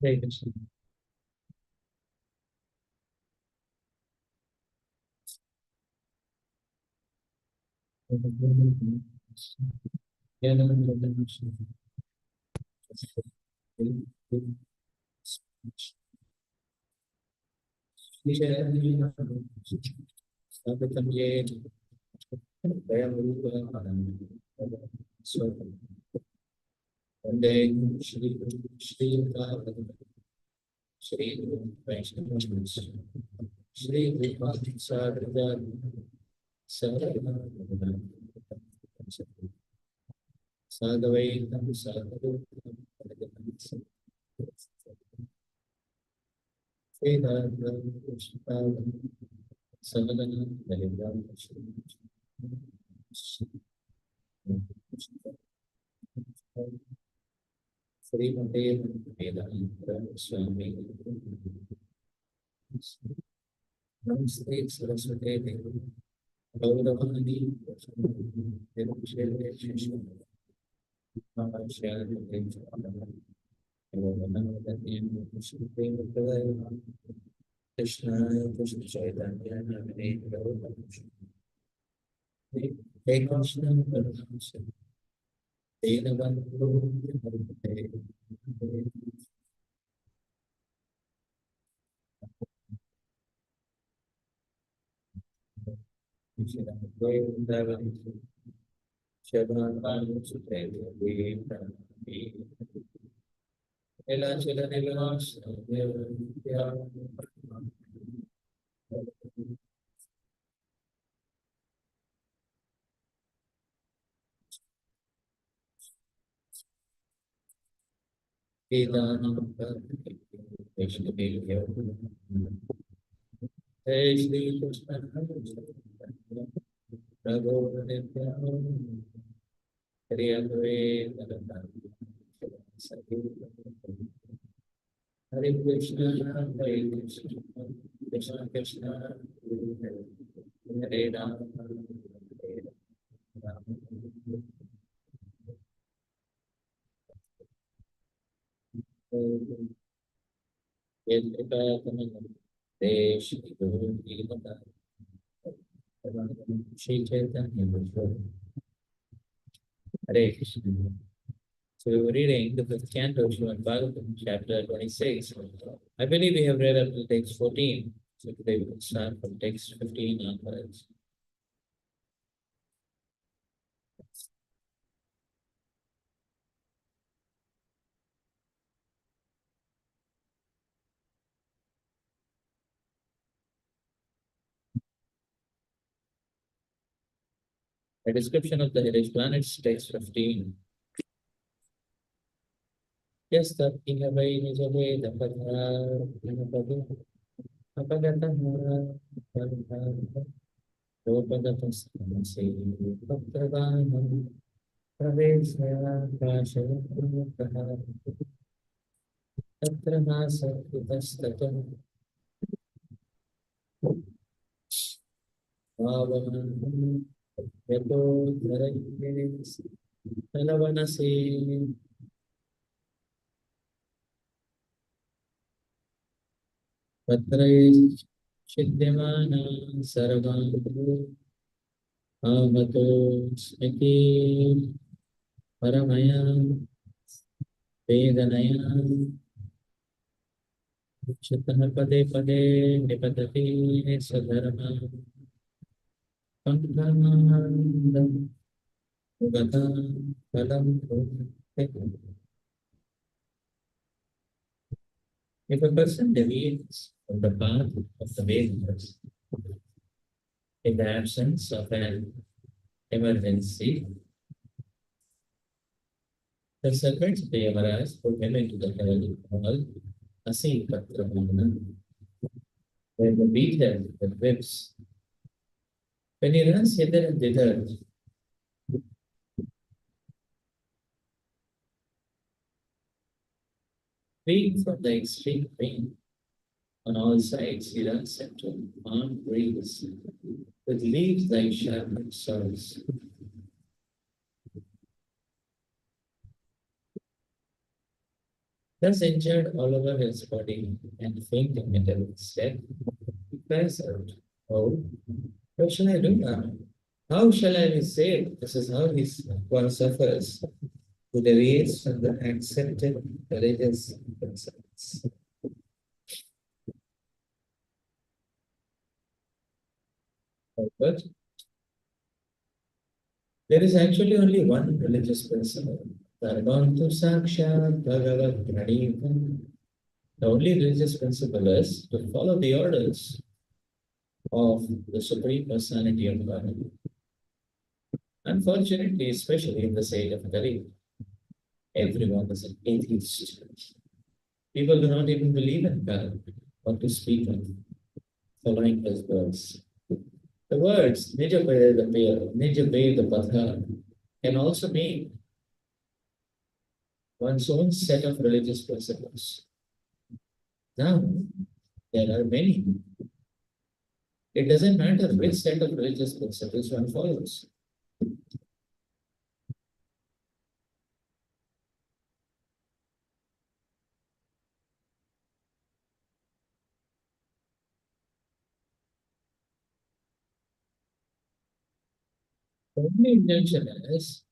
Hare Krishna. Vande Shri Shri Shri Vaishnava Shri Gopal Sagar Sadavaitam Sadhu Sri Mate Vedanta Swami Namaste Saraswate Devi Gauravani Devashele Shishma Mahashaya Krishna Krishna Chaitanya Namine Hey Krishna Devanabandhu Hey Shri Krishna Prabhu Nityananda Hare Advaita Hare Krishna Hare Krishna Krishna Krishna Hare Ram Hare Ram Shri Guru Shri Chaitanya Hare Krishna. So we were reading the fifth canto of Srimad Bhagavatam, chapter 26. I believe we have read up to text 14. So today we will start from text 15 onwards. A description of the hellish planets, text 15. Yes, the Inavai Nijave, the Padha, Inapadu, Apagataha, Dopadatas, Namase, Bhaktavana, Pravesaya, Prashaya, Tatra Nasa, Itastatam, Bhavanam, Yato, Dharais, Talavanase, Patrais, Chiddhamana, Sarvam, Avato, Smiti, Paramaya, Vedanaya, Chitana Pade Pade, Nipatati, Sadharma, Pankhamanda, Ugata, Palam, If a person deviates from the path of the Vedas in the absence of an emergency, the servants of the Yamaras put him into the hell called Asi Patramana, where the beater that whips. When he runs hither and thither, freed from the extreme pain, on all sides he runs into palm trees with leaves like sharpened swords. thus injured all over his body and fainting at every step, he cries out, "Oh, what shall I do now? How shall I be saved?" This is how one suffers who deviates from the accepted religious principles. But there is actually only one religious principle. Sarvantu Sakshat Bhagavat Pranidham. The only religious principle is to follow the orders of the Supreme Personality of God. Unfortunately, especially in the age of Kali, everyone is an atheist. People do not even believe in God, what to speak of following his words. The words Nijabeda Patha can also mean one's own set of religious principles. Now, there are many. It doesn't matter which set of religious principles one follows. The only intention is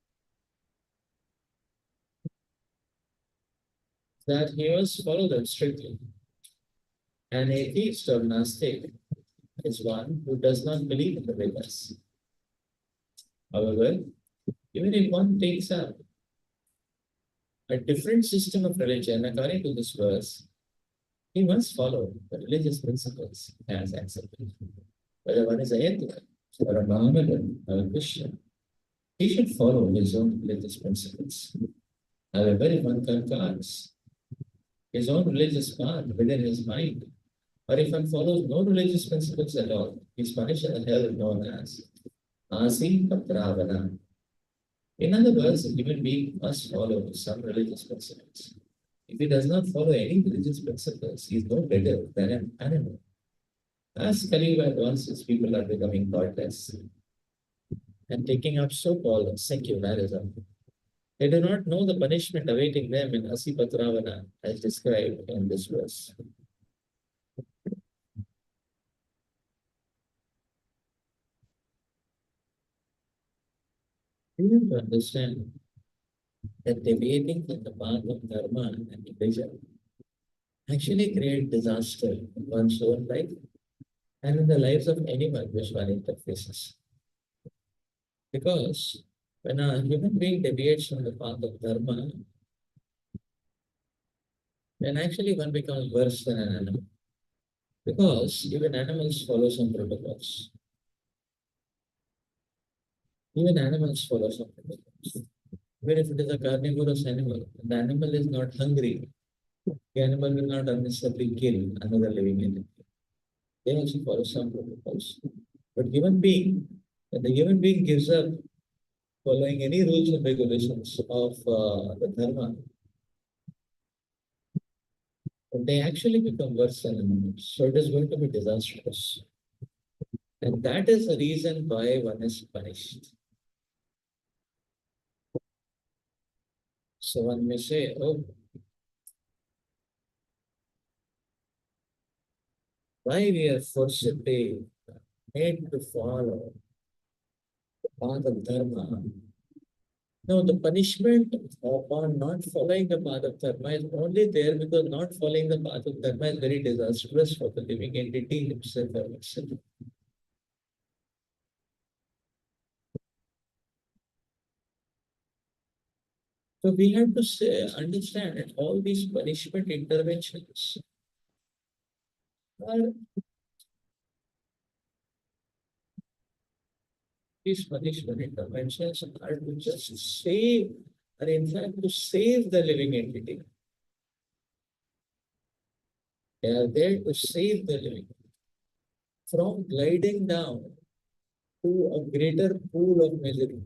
that he must follow them strictly. An atheist or Gnostic is one who does not believe in the Vedas. However, even if one takes up a different system of religion according to this verse, he must follow the religious principles as accepted. Whether one is a Hindu or a Mohammedan or a Christian, he should follow his own religious principles. However, if one concocts his own religious path within his mind, or if one follows no religious principles at all, he is punished in the hell known as Asi Patravana. In other words, a human being must follow some religious principles. If he does not follow any religious principles, he is no better than an animal. As Kali advances, people are becoming godless and taking up so-called secularism. They do not know the punishment awaiting them in Asipatravana as described in this verse. We have to understand that deviating from the path of dharma and religion actually create disaster in one's own life and in the lives of anyone which one interfaces. Because when a human being deviates from the path of dharma, then actually one becomes worse than an animal. Because even animals follow some protocols. Even animals follow some protocols. Even if it is a carnivorous animal, the animal is not hungry, the animal will not unnecessarily kill another living entity. They also follow some protocols. But human being, when the human being gives up following any rules and regulations of the dharma, they actually become worse than animals. So it is going to be disastrous. And that is the reason why one is punished. So one may say, oh, why we are forcibly made to follow the path of dharma? No, the punishment upon not following the path of dharma is only there because not following the path of dharma is very disastrous for the living entity himself or herself. So we have to understand that all these punishment interventions are these punishment interventions are to just save, are in fact to save the living entity. They are there to save the living from gliding down to a greater pool of misery.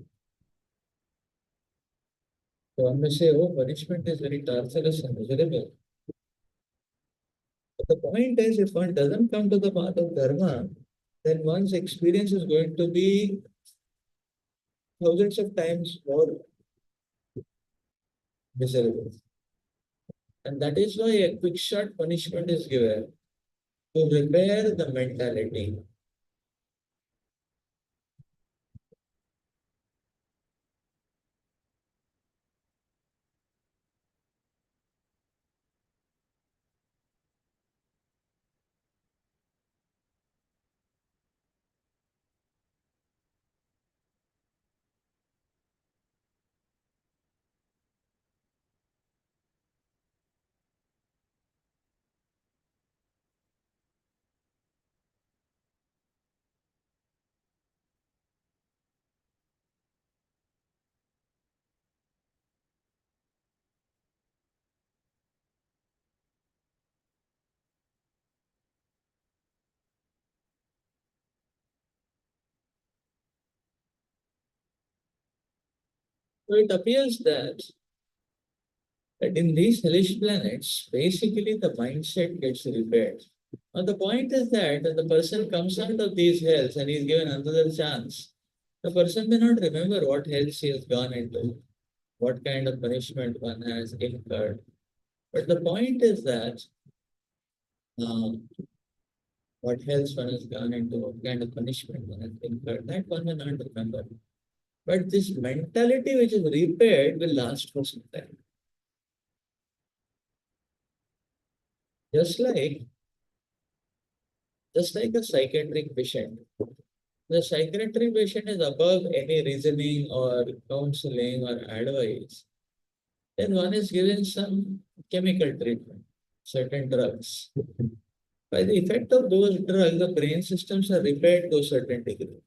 So one may say, oh, punishment is very torturous and miserable. But the point is, if one doesn't come to the path of dharma, then one's experience is going to be thousands of times more miserable. And that is why a quick shot punishment is given to repair the mentality. So it appears that in these hellish planets, basically the mindset gets repaired. Now the point is that when the person comes out of these hells and is given another chance, the person may not remember what hells he has gone into, what kind of punishment one has incurred. But the point is that um, what hells one has gone into, what kind of punishment one has incurred, that one may not remember. But this mentality which is repaired will last for some time. Just like just like a psychiatric patient. The psychiatric patient is above any reasoning or counseling or advice. Then one is given some chemical treatment, certain drugs. By the effect of those drugs, the brain systems are repaired to a certain degree.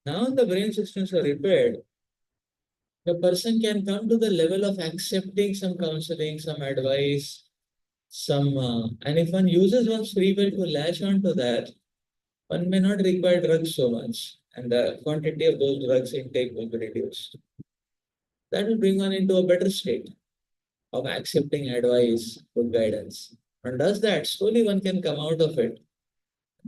Now the brain systems are repaired, the person can come to the level of accepting some counseling, some advice, and if one uses one's free will to latch on to that, one may not require drugs so much, and the quantity of those drugs intake will be reduced. That will bring one into a better state of accepting advice, good guidance. And does that, slowly one can come out of it.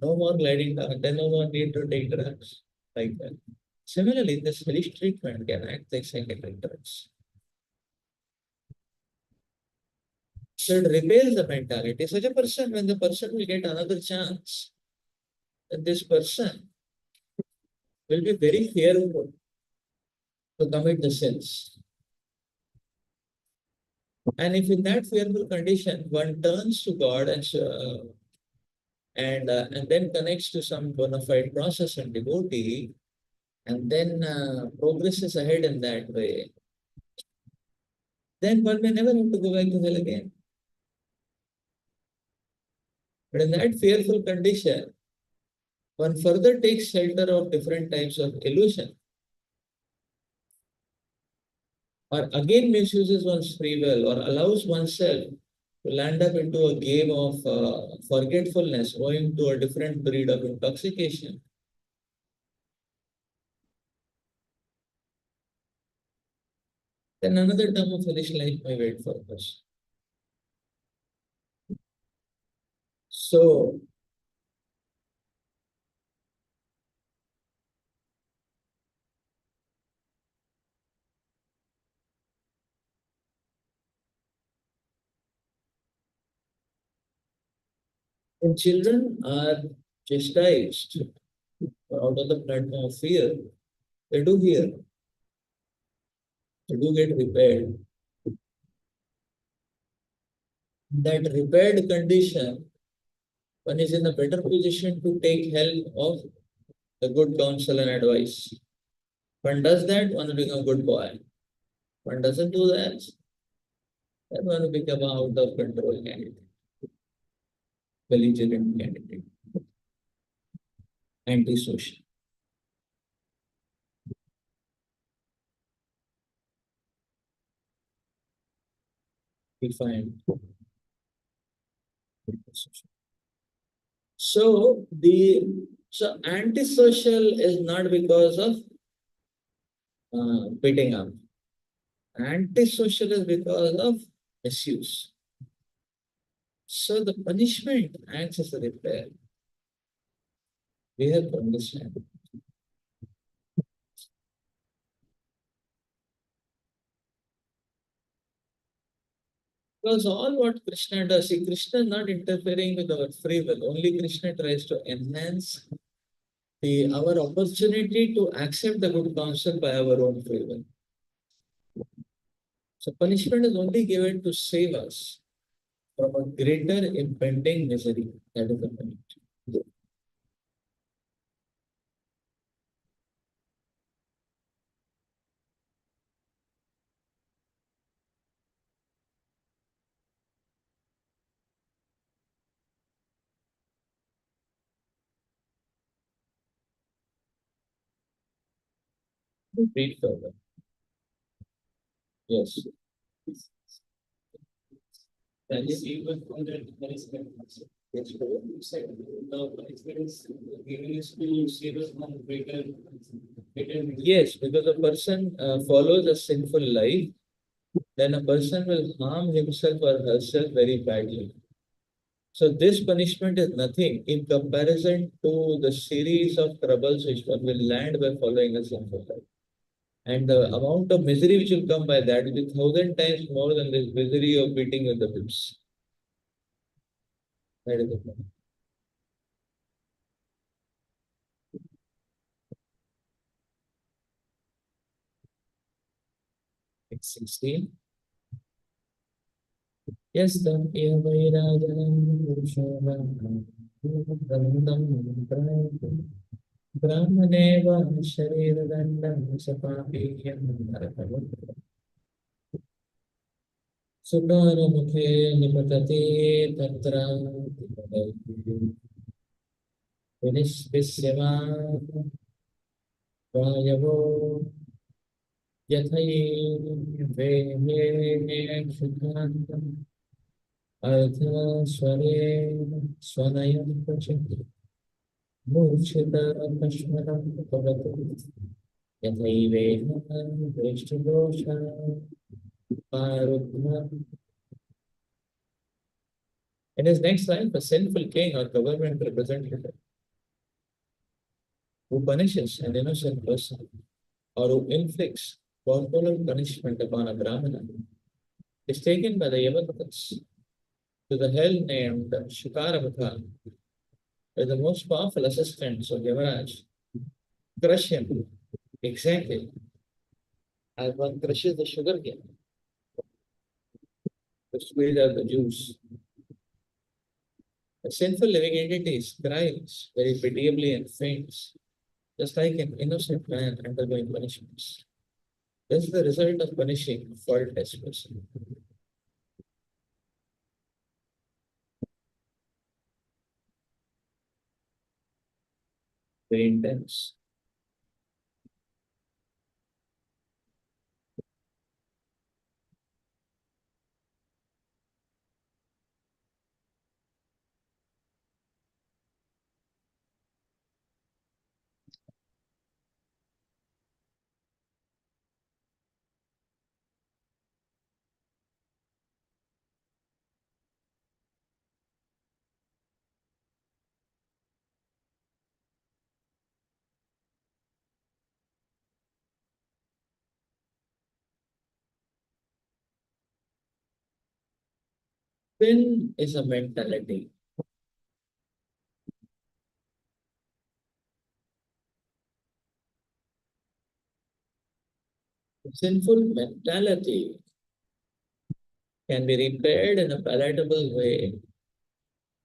No more gliding down, then no more need to take drugs like that. Similarly, this hellish treatment can act like psychiatric drugs. So it repels the mentality. Such a person, when the person will get another chance, then this person will be very fearful to commit the sins. And if in that fearful condition one turns to God and then connects to some bona fide process and devotee, and then progresses ahead in that way, then one may never have to go back to hell again. But in that fearful condition, one further takes shelter of different types of illusion, or again misuses one's free will, or allows oneself to land up into a game of forgetfulness owing to a different breed of intoxication. Then another term of hellish life may wait for us. So, when children are chastised out of the platform of fear, they do hear, they do get repaired. That repaired condition, one is in a better position to take help of the good counsel and advice. One does that, one will become a good boy. One doesn't do that, then one will become an out of control candidate, belligerent candidate, antisocial. We find antisocial. So antisocial is not because of beating up. Antisocial is because of misuse. So the punishment acts as a repair. We have to understand. Because all what Krishna does, see, Krishna is not interfering with our free will. Only Krishna tries to enhance our opportunity to accept the good counsel by our own free will. So punishment is only given to save us from a greater impending misery. That is the punishment. Read further. Yes. That is even from that there is yes, you said the experience given is to save us from greater. Yes, because a person follows a sinful life, then a person will harm himself or herself very badly. So this punishment is nothing in comparison to the series of troubles which one will land by following a sinful life. And the amount of misery which will come by that will be 1,000 times more than this misery of beating with the whips. That is the point. It's 16. Yes, the Brahmaneva Sharirandam Sapapiyam Sukaramukhe Nipatati Tatra Vinishvisyama Vayavo Yathai Vehe Shuddhantam Artha Sware Swanayam Pachati Muchita Pashmaram Bhavatu Yathaiveha Vishtudosha Parudhma. In his next line, a sinful king or government representative who punishes an innocent person or who inflicts corporal punishment upon a Brahmana is taken by the Yavadutas to the hell named Shikaravata, where the most powerful assistants of Yavaraj crush him exactly as one crushes the sugar cane to squeeze out the juice. A sinful living entity cries very pitiably and faints, just like an innocent man undergoing punishments. This is the result of punishing a faultless person. Very intense. Sin is a mentality. Sinful mentality can be repaired in a palatable way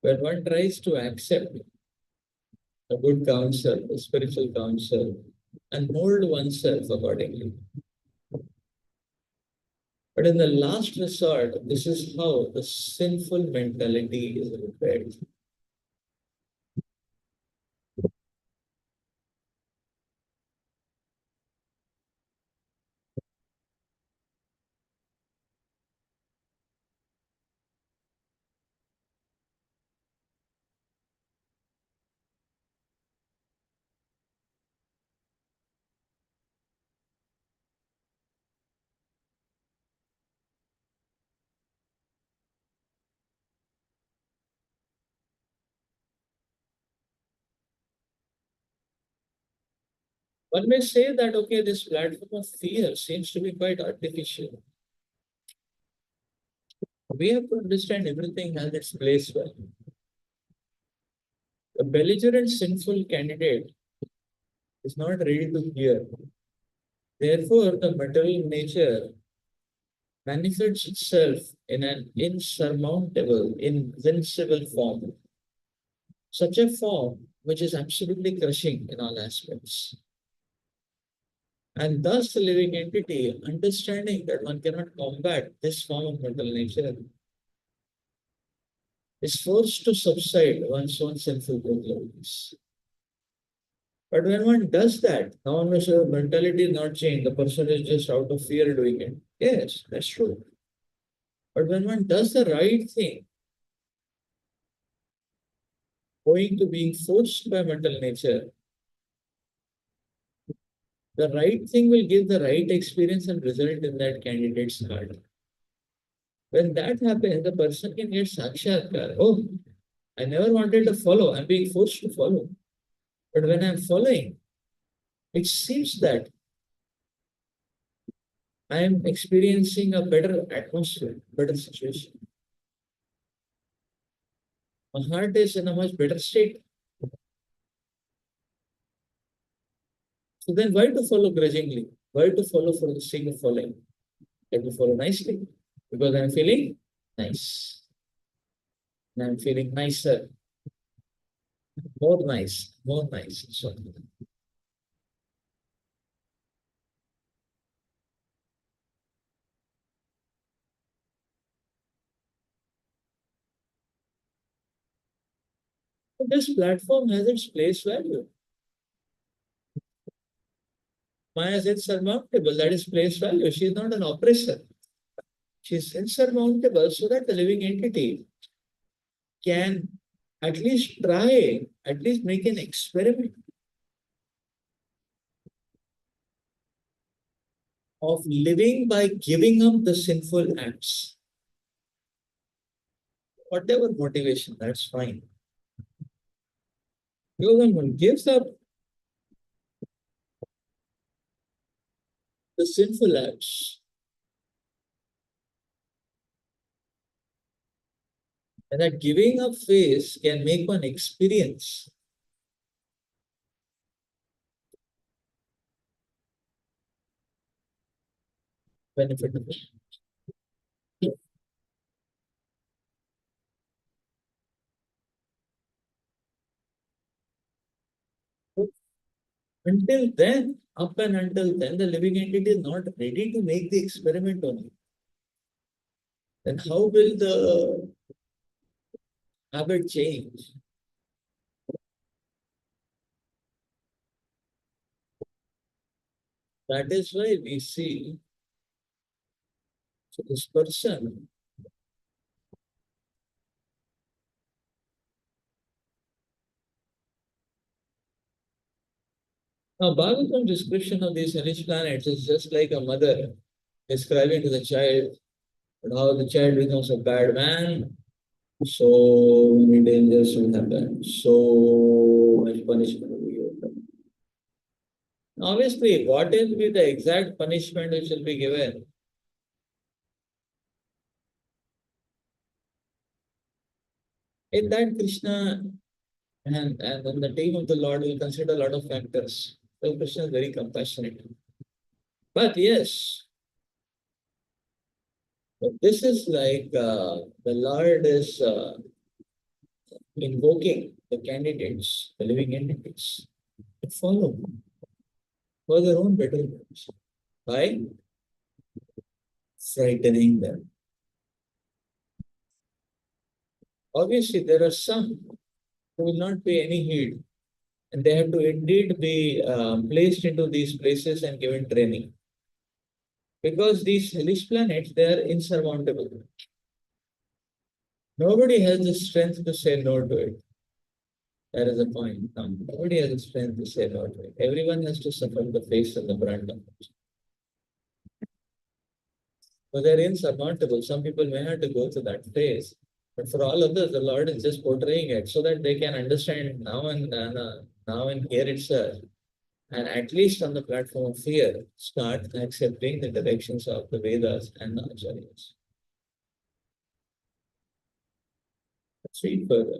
where one tries to accept a good counsel, a spiritual counsel, and mold oneself accordingly. But in the last resort, this is how the sinful mentality is repaired. One may say that, okay, this platform of fear seems to be quite artificial. We have to understand everything has its place well. A belligerent, sinful candidate is not ready to hear. Therefore, the material nature manifests itself in an insurmountable, invincible form, such a form which is absolutely crushing in all aspects. And thus, the living entity, understanding that one cannot combat this form of mental nature, is forced to subside one's own sinful proclivities. But when one does that, now the mentality is not changed, the person is just out of fear doing it. Yes, that's true. But when one does the right thing, owing to being forced by mental nature, the right thing will give the right experience and result in that candidate's heart. When that happens, the person can get sakshatkar. Oh, I never wanted to follow, I'm being forced to follow. But when I'm following, it seems that I am experiencing a better atmosphere, better situation. My heart is in a much better state. So then why to follow grudgingly? Why to follow for the sake of following? Let me follow nicely. Because I'm feeling nice. And I'm feeling nicer, more nice, more nice. So this platform has its place value. Maya is insurmountable, that is place value. She is not an oppressor. She is insurmountable so that the living entity can at least try, at least make an experiment of living by giving up the sinful acts. Whatever motivation, that's fine. Because when one gives up the sinful acts, and that giving up phase can make one experience benefit of it. Until then, up and until then, the living entity is not ready to make the experiment on it. Then how will the habit change? That is why we see so this person. Now, Bhagavatam's description of these hellish planets is just like a mother describing to the child how the child becomes a bad man. So many dangers will happen. So much punishment will be given. Obviously, what will be the exact punishment which will be given? In that, Krishna and then the team of the Lord will consider a lot of factors. So Krishna is very compassionate. But yes, but this is like the Lord is invoking the candidates, the living entities, to follow for their own betterment by frightening them. Obviously, there are some who will not pay any heed, and they have to indeed be placed into these places and given training. Because these planets, they are insurmountable. Nobody has the strength to say no to it. That is the point. Nobody has the strength to say no to it. Everyone has to suffer the face and the brunt of it. So they're insurmountable. Some people may have to go through that phase. But for all others, the Lord is just portraying it so that they can understand now and here itself. And at least on the platform of fear, start accepting the directions of the Vedas and the Acharyas. Read further.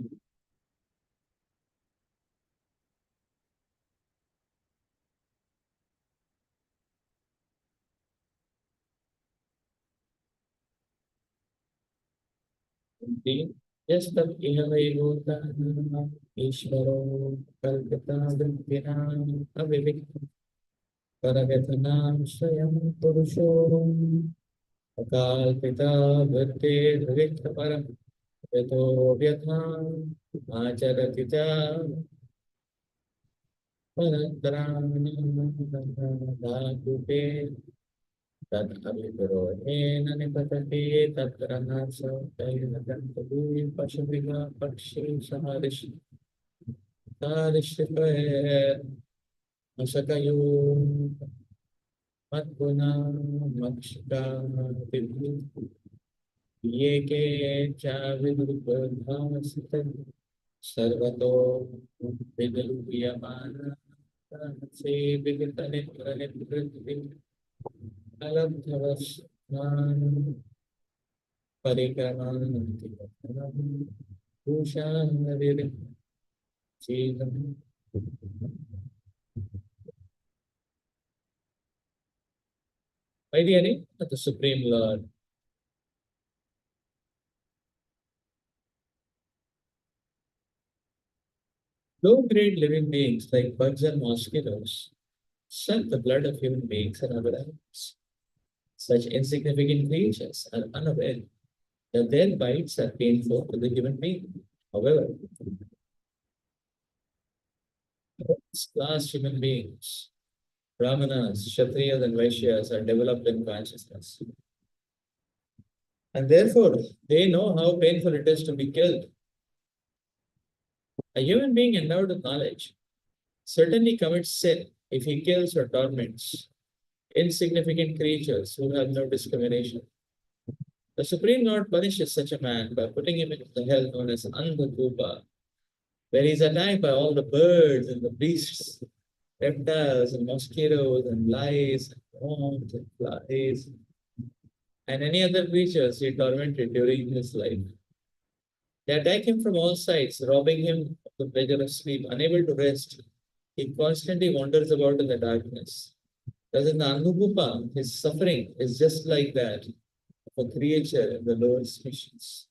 यस्तत् इह वै भूतानां ईश्वरो कल्पितावृत्तिनाम् अविविक्तम् परव्यथनां स्वयं पुरुषो अकाल्पिता वृत्तिर्विक्तपरम् यतो व्यथाम् आचरति च परतराधातुके तदभिप्रोधेन निपतति तत्र न सौतैर्नदन्तुः पशुभिः पक्षी सदृश मशकयो मद्गुणा मक्षिकातिभिः ये के च विदुर्भासते सर्वतो विदुर्यमानसे विगतनित्रनिवृत्तिम् अलब्धवस्मान् परिक्रमान्ति भूषान्नविरिञ्चीतम्. Ideally, the Supreme Lord. Low-grade living beings like bugs and mosquitoes suck the blood of human beings and other animals. Such insignificant creatures are unaware that their bites are painful to the human being. However, class human beings, Brahmanas, Kshatriyas, and Vaishyas are developed in consciousness. And therefore, they know how painful it is to be killed. A human being endowed with knowledge certainly commits sin if he kills or torments insignificant creatures who have no discrimination. The Supreme Lord punishes such a man by putting him into the hell known as Andhakupa, where he is attacked by all the birds and the beasts, reptiles and mosquitoes and lice and worms and flies and any other creatures he tormented during his life. They attack him from all sides, robbing him of the pleasure of sleep. Unable to rest, he constantly wanders about in the darkness. Thus, in the Anupupa, his suffering is just like that of a creature in the lower species.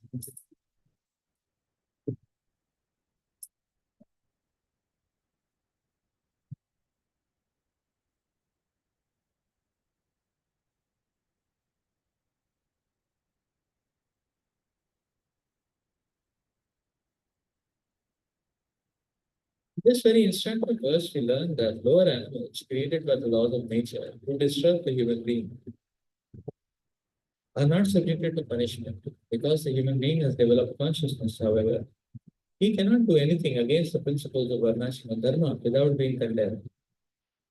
This very instructive verse, we learn that lower animals created by the laws of nature who disrupt the human being are not subjected to punishment because the human being has developed consciousness. However, he cannot do anything against the principles of Varnashrama Dharma without being condemned.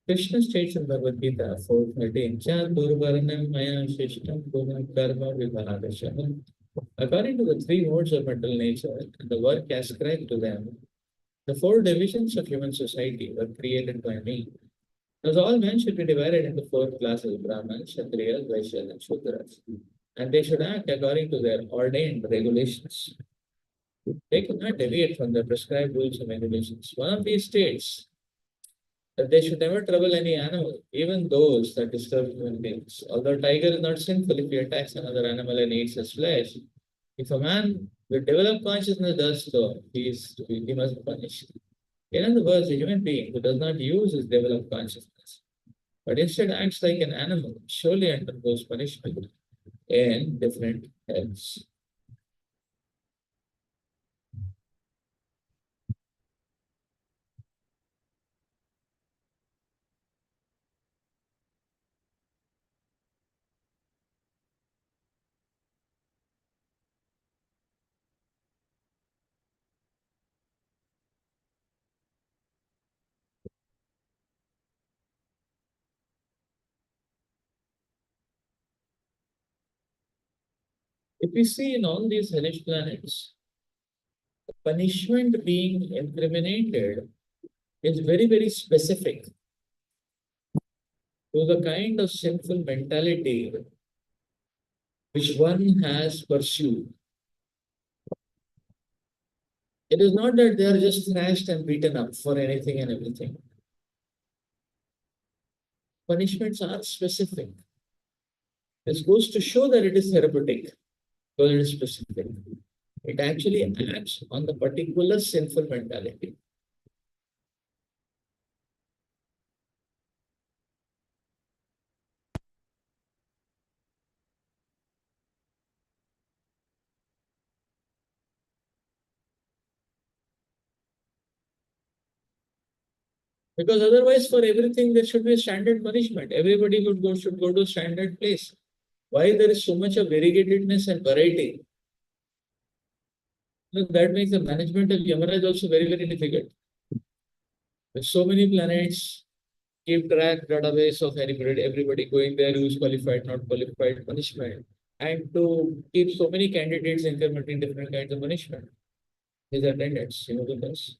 Krishna states in Bhagavad Gita 4:13, Chaturvarnam maya shishtam guna karma vibhagasham. According to the three modes of mental nature and the work ascribed to them, the four divisions of human society were created by me. Thus, all men should be divided into four classes: Brahmins, Kshatriyas, Vaishyas, and Shudras. And they should act according to their ordained regulations. They could not deviate from the prescribed rules and regulations. One of these states that they should never trouble any animal, even those that disturb human beings. Although tiger is not sinful if he attacks another animal and eats his flesh, if a man with developed consciousness does so, he must be punished. In other words, a human being who does not use his developed consciousness, but instead acts like an animal, surely undergoes punishment in different hells. If we see in all these hellish planets, the punishment being incriminated is very, very specific to the kind of sinful mentality which one has pursued. It is not that they are just thrashed and beaten up for anything and everything. Punishments are specific. This goes to show that it is therapeutic, because it is specific. It actually acts on the particular sinful mentality. Because otherwise, for everything, there should be a standard punishment. Everybody should go to a standard place. Why there is so much of variegatedness and variety? Look, that makes the management of Yamaraj also very, very difficult. With so many planets, keep track database of everybody going there who's qualified, not qualified, punishment, and to keep so many candidates implementing different kinds of punishment. His attendance, because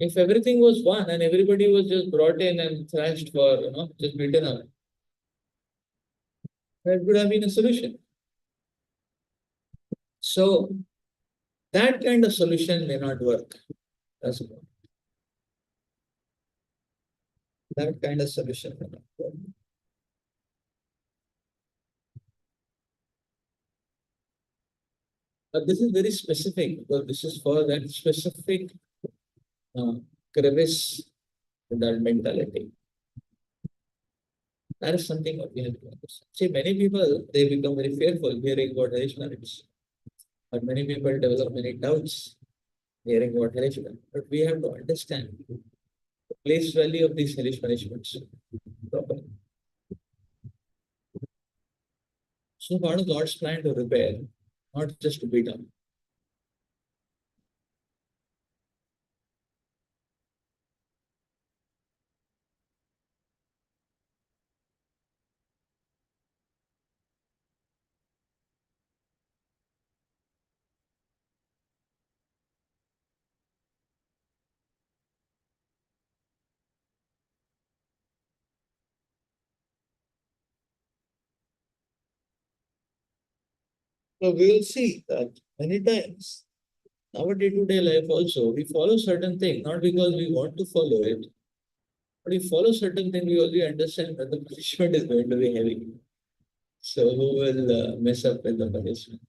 if everything was one and everybody was just brought in and thrashed for, just beaten up, that would have been a solution. So that kind of solution may not work. That's about that kind of solution may not work. But this is very specific because this is for that specific crevice in that mentality. That is something what we have to understand. See, many people they become very fearful hearing about hellish planets, but many people develop many doubts hearing about hellish planets. But we have to understand the place value of these hellish punishments properly. So, what is God's plan to repair, not just to beat up? So, we will see that many times our day-to-day life also, we follow certain things, not because we want to follow it, but we follow certain things because we understand that the punishment is going to be heavy. So who will mess up with the punishment?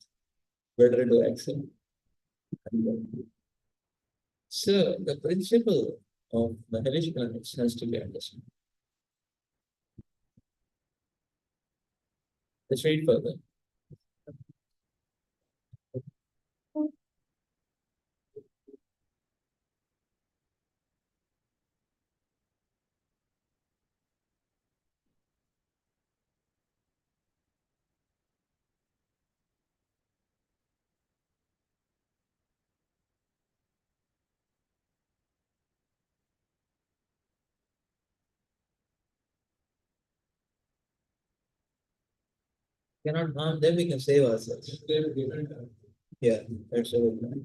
Better to accept. So the principle of the hellish planets has to be understood. Let's read further. Cannot harm them, we can save ourselves. Yeah, that's a good point.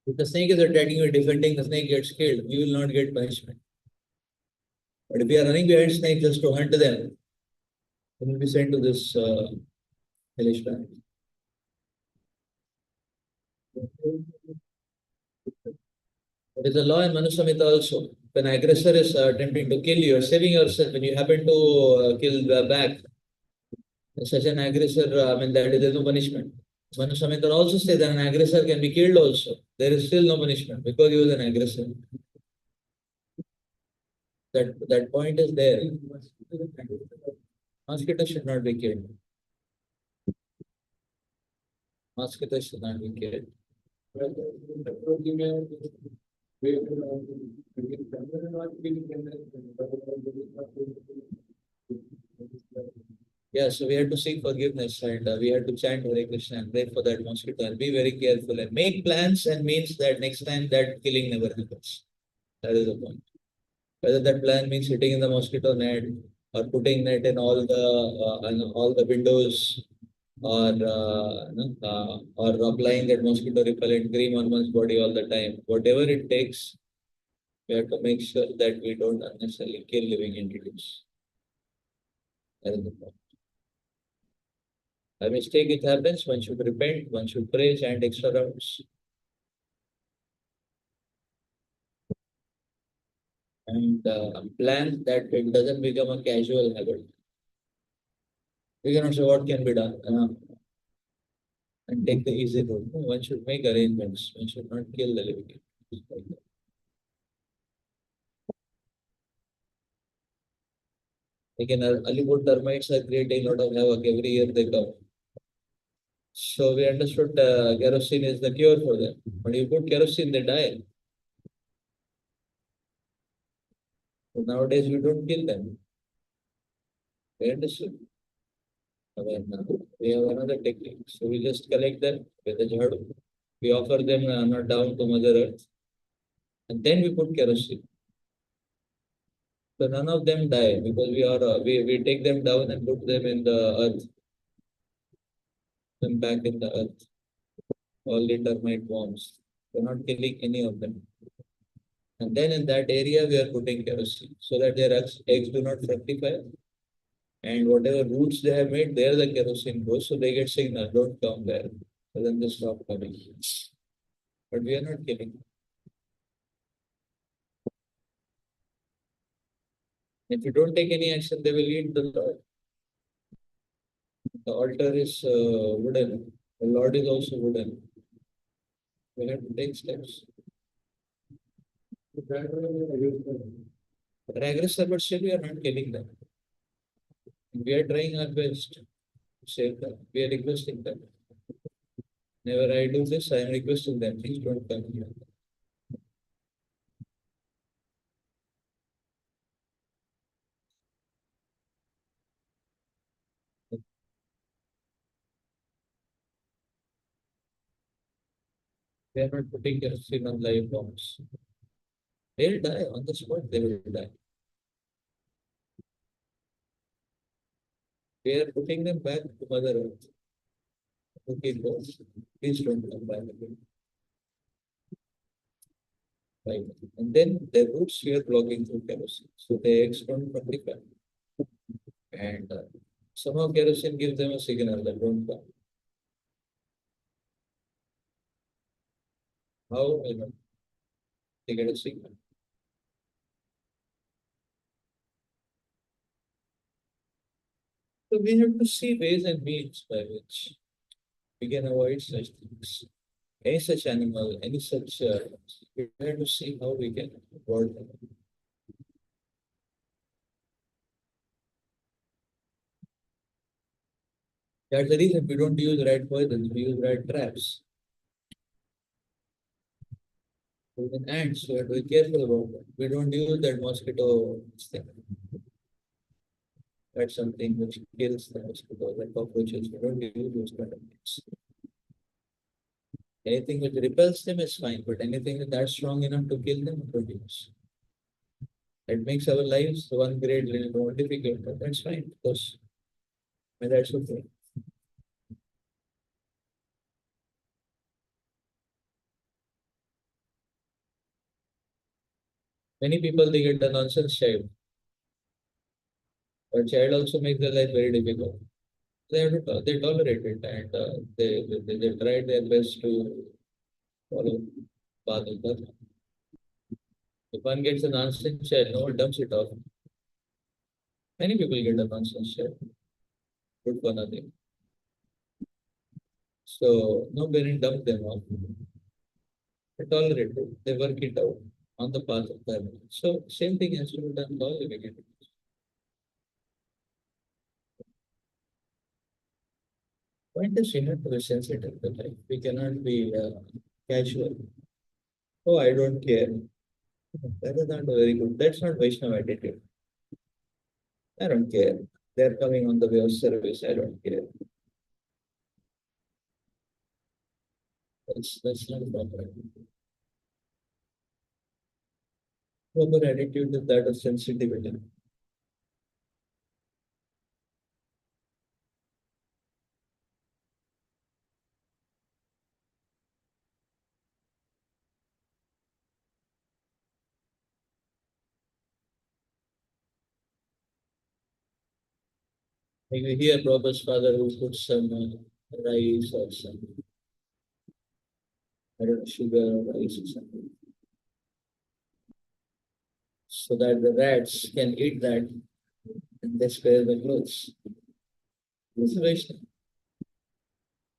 If the snake is attacking you, defending, the snake gets killed, we will not get punishment. But if we are running behind snake just to hunt them, we will be sent to this hellish planet. There is a law in Manu Samhita also. When an aggressor is attempting to kill you, or saving yourself, when you happen to kill back, such an aggressor, there is no punishment. Manu Samhita also says that an aggressor can be killed also. There is still no punishment because he was an aggressor. That point is there. Mosquito should not be killed. Mosquito should not be killed. Yeah, so we had to seek forgiveness and we had to chant Hare Krishna and pray for that mosquito and be very careful and make plans and means that next time that killing never happens. That is the point. Whether that plan means sitting in the mosquito net or putting net in all the windows or applying that mosquito repellent cream on one's body all the time. Whatever it takes, we have to make sure that we don't unnecessarily kill living entities. That is the point. A mistake it happens, one should repent, one should pray, chant extra rounds, and plan that it doesn't become a casual habit. We cannot say what can be done and take the easy road. No, one should make arrangements. One should not kill the living entities like that. Again, Alipur termites are creating a lot of havoc every year they come. So we understood kerosene is the cure for them. But you put kerosene, they die. So nowadays we don't kill them. We understood. We have another technique. So we just collect them with a jhadu. We offer them not down to Mother Earth. And then we put kerosene. So none of them die because we take them down and put them in the earth, them back in the earth. All the termite worms. We're not killing any of them. And then in that area we are putting kerosene so that their eggs do not fructify. And whatever roots they have made, there the kerosene goes. So they get signal, don't come there. So then they stop coming. But we are not killing. If you don't take any action, they will eat the Lord. The altar is wooden. The Lord is also wooden. We have to take steps. They're aggressive, but still we are not killing them. We are trying our best to save them. We are requesting them. Whenever I do this, I am requesting them. Please don't come here. They are not putting kerosene on live bombs. They'll die on the spot. They will die. We are putting them back to Mother Earth. Okay, boss. Please don't come back again. Right. And then the roots we are blocking through kerosene. So the eggs don't fructify. And somehow kerosene gives them a signal that don't come. How? They get a signal. So we have to see ways and means by which we can avoid such things. Any such animal, any such, we have to see how we can avoid them. That's the reason we don't use rat poisons, we use rat traps. Even ants, we have to be careful about that. We don't use that mosquito thing. That's something which kills the mosquitoes and cockroaches. We don't use those kind of things. Anything which repels them is fine, but anything that's strong enough to kill them, we don't use. It makes our lives one grade little more difficult, but that's fine because that's okay. Many people they get the nonsense child, but child also makes their life very difficult. They have to, they tolerate it and they try their best to follow path of dharma. If one gets a nonsense child, no one dumps it off. Many people get a nonsense child, good for nothing. So no parent dump them off. They tolerate it. They work it out on the path of dharma. So same thing has to be done for all living entities. Point is we have to be sensitive to life. We cannot be casual. Oh, I don't care. That is not very good. That's not Vaishnava attitude. I don't care. They're coming on the way of service. I don't care. That's not proper. Proper attitude is that of sensitivity. Like we hear Prabhupada's father who puts some rice or some, I don't know, sugar or rice or something, so that the rats can eat that and they spare the clothes. This is Vaishnava.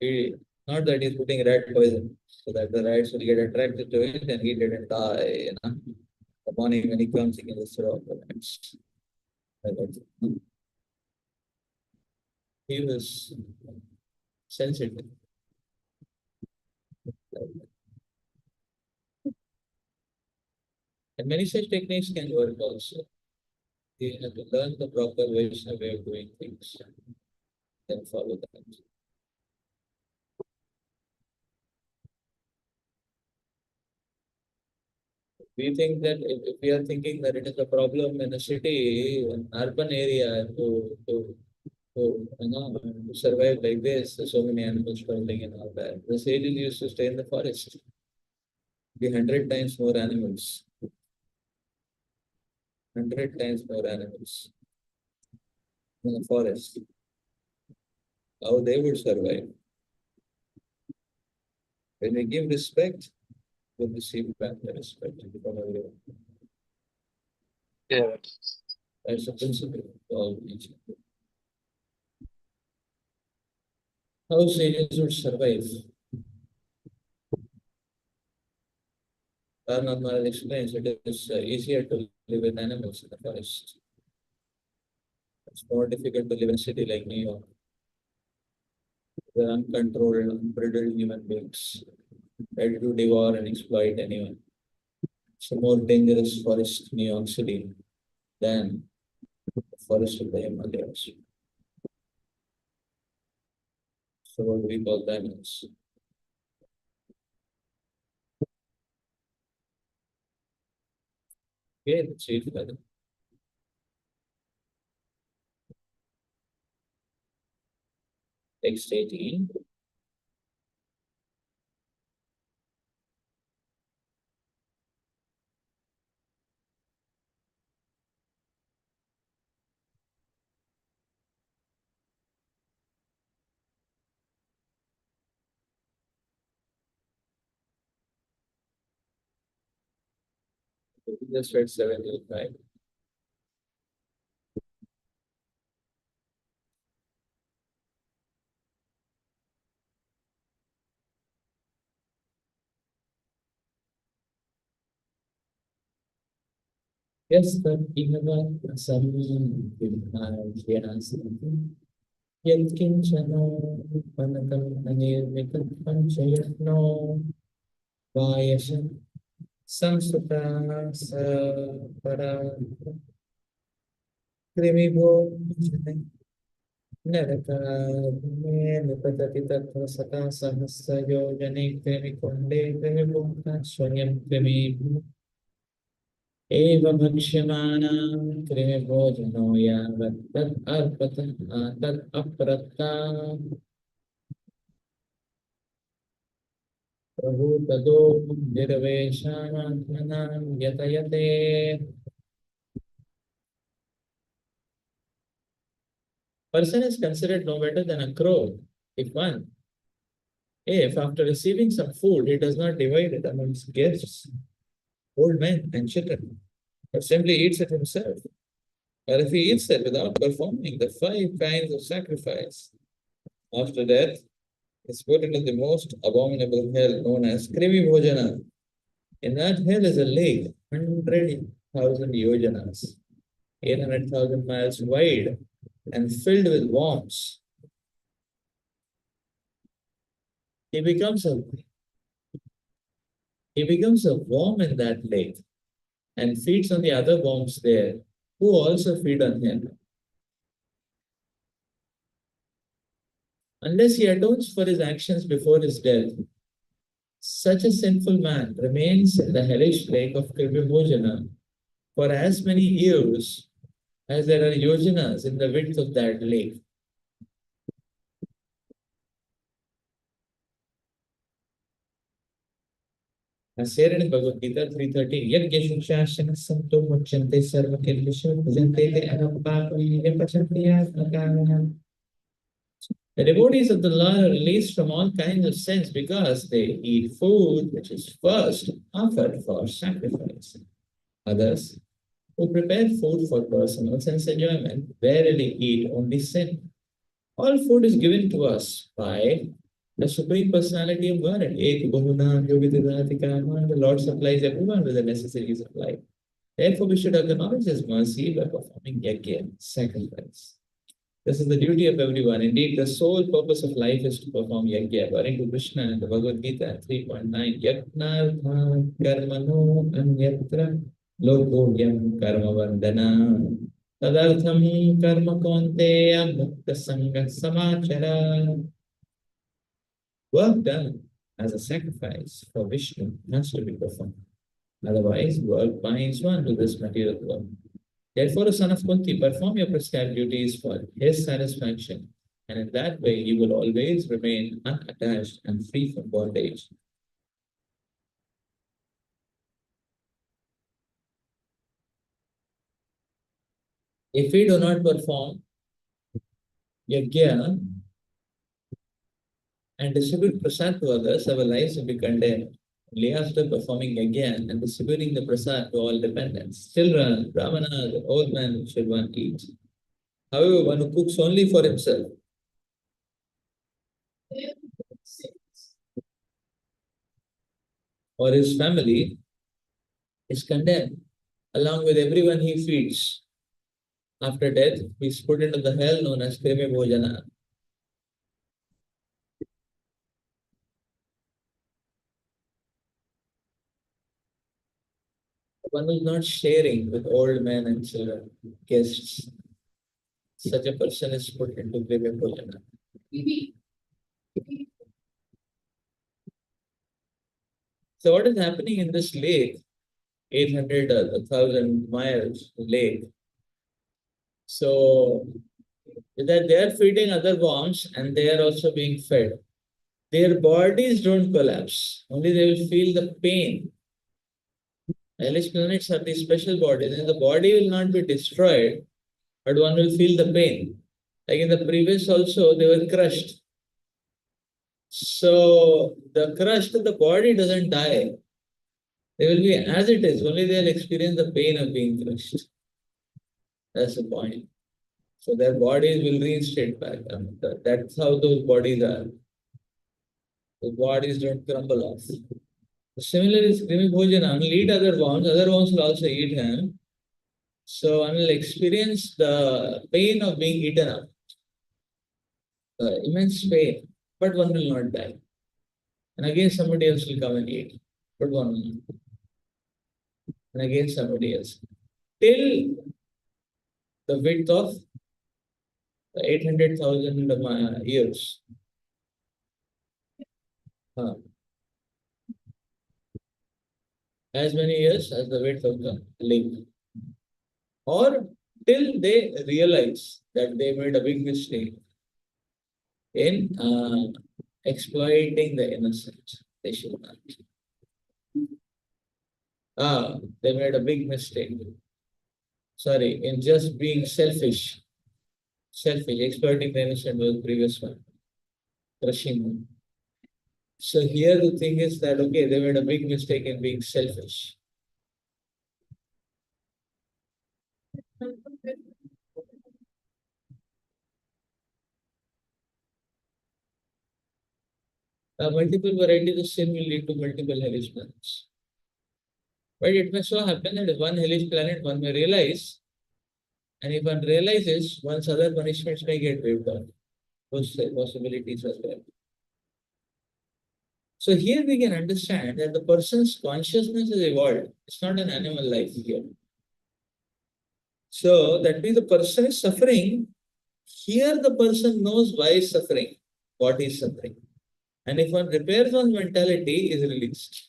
He, not that he's putting rat poison, so that the rats will get attracted to it and eat it and die. You know? The morning when he comes, he can just throw out the rats. Like that. He was sensitive. And many such techniques can work also. You have to learn the proper Vaishnava way of doing things, then follow that. We think that if we are thinking that it is a problem in a city, an urban area, to survive like this, so many animals fighting and all that. The sages used to stay in the forest. Be 100 times more animals, 100 times more animals in the forest. How they would survive? When we give respect, we'll receive back the respect from everyone. Yeah. That's the principle of all nature. How sages would survive? Karnad Maharaj explains it is easier to live with animals in the forest. It's more difficult to live in a city like New York. They're uncontrolled, unbridled human beings, ready to devour and exploit anyone. It's a more dangerous forest, New York City, than the forest of the Himalayas. So what do we call them is okay, let's see it further. Text 18. We just read 75. Yes, but even some Yatkinchana Panakam Anirvikam Panchayatno Vayasam Samsuta Para Krimibo Naraka Nipatati Tattva Sata Sahasa Yojane Krimikonde Krimibuka Swayam Krimi Eva Bhakshamana Krimibojano Yavat Tat Arpata Tat Aprata Prabhu Tado Nirveshana Yatayate. Person is considered no better than a crow if after receiving some food he does not divide it amongst guests, old men and children, but simply eats it himself. Or if he eats it without performing the 5 kinds of sacrifice, after death is put into the most abominable hell known as Krimi Bhojana. In that hell is a lake, 100,000 yojanas, 800,000 miles wide, and filled with worms. He becomes a he becomes a worm in that lake and feeds on the other worms there, who also feed on him. Unless he atones for his actions before his death, such a sinful man remains in the hellish lake of Kribhibhojana for as many years as there are yojanas in the width of that lake. As shared in Bhagavad Gita 3:13, Yajna Shukshasana Santo Muchante Sarva Kilvisha Pujante Te Anapapam Yapachanti Atmakam. The devotees of the Lord are released from all kinds of sins because they eat food which is first offered for sacrifice. Others, who prepare food for personal sense enjoyment, rarely eat only sin. All food is given to us by the Supreme Personality of Godhead. Ek Bahuna Yovidadati Karma. The Lord supplies everyone with the necessities of life. Therefore, we should acknowledge His mercy by performing yajna, sacrifice. This is the duty of everyone. Indeed, the sole purpose of life is to perform yajna. According to Krishna in the Bhagavad Gita 3.9, Yajna karmano anyatra lokogyam karma vandana tadartham karma konteya mukta sangha samachara. Work done as a sacrifice for Vishnu has to be performed. Otherwise, work binds one to this material world. Therefore, the son of Kunti, perform your prescribed duties for his satisfaction, and in that way you will always remain unattached and free from bondage. If we do not perform yajna and distribute prasad to others, our lives will be condemned. Only after performing yajna and distributing the prasad to all dependents, children, brahmanas, old men should one eat. However, one who cooks only for himself or his family is condemned along with everyone he feeds. After death, he is put into the hell known as Krimi Bhojana. One is not sharing with old men and children, guests. Such a person is put into Krimi Bhojana. So what is happening in this lake, 800 or 1,000 miles lake? So that they are feeding other worms and they are also being fed. Their bodies don't collapse, only they will feel the pain. Hellish planets are these special bodies, and the body will not be destroyed, but one will feel the pain. Like in the previous also, they were crushed. So the crushed, the body doesn't die. They will be as it is, only they'll experience the pain of being crushed. That's the point. So their bodies will reinstate back. That's how those bodies are. The bodies don't crumble off. Similarly, Krimi Bhojana will eat other worms will also eat him. So one will experience the pain of being eaten up. Immense pain, but one will not die. And again somebody else will come and eat, but one will not. And again somebody else. Till the width of 800,000 years. As many years as the width of the lake. Or till they realize that they made a big mistake in exploiting the innocent. They should not. They made a big mistake. Sorry, in just being selfish. Selfish, exploiting the innocent was the previous one. Crushing them. So here the thing is that, okay, they made a big mistake in being selfish. Multiple varieties of sin will lead to multiple hellish planets. But it may so happen that if one hellish planet one may realize, and if one realizes, one's other punishments may get waived off. Those possibilities as well. So here we can understand that the person's consciousness is evolved. It's not an animal life here. So that means the person is suffering. Here the person knows why he's suffering, what he's suffering. And if one repairs one's mentality, is released.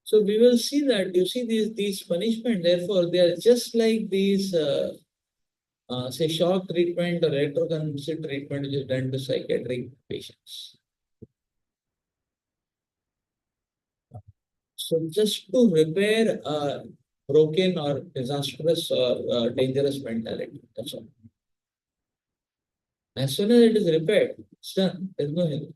So we will see that you see these punishment. Therefore, they are just like these say shock treatment or electroconvulsive treatment which is done to psychiatric patients. So just to repair a broken or disastrous or dangerous mentality, that's all. As soon as it is repaired, it's done. There's no help.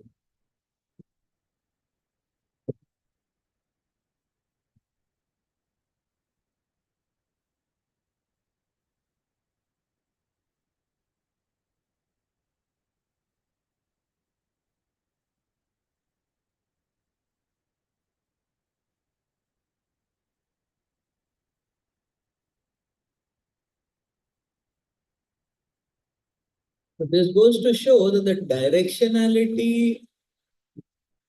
So this goes to show that the directionality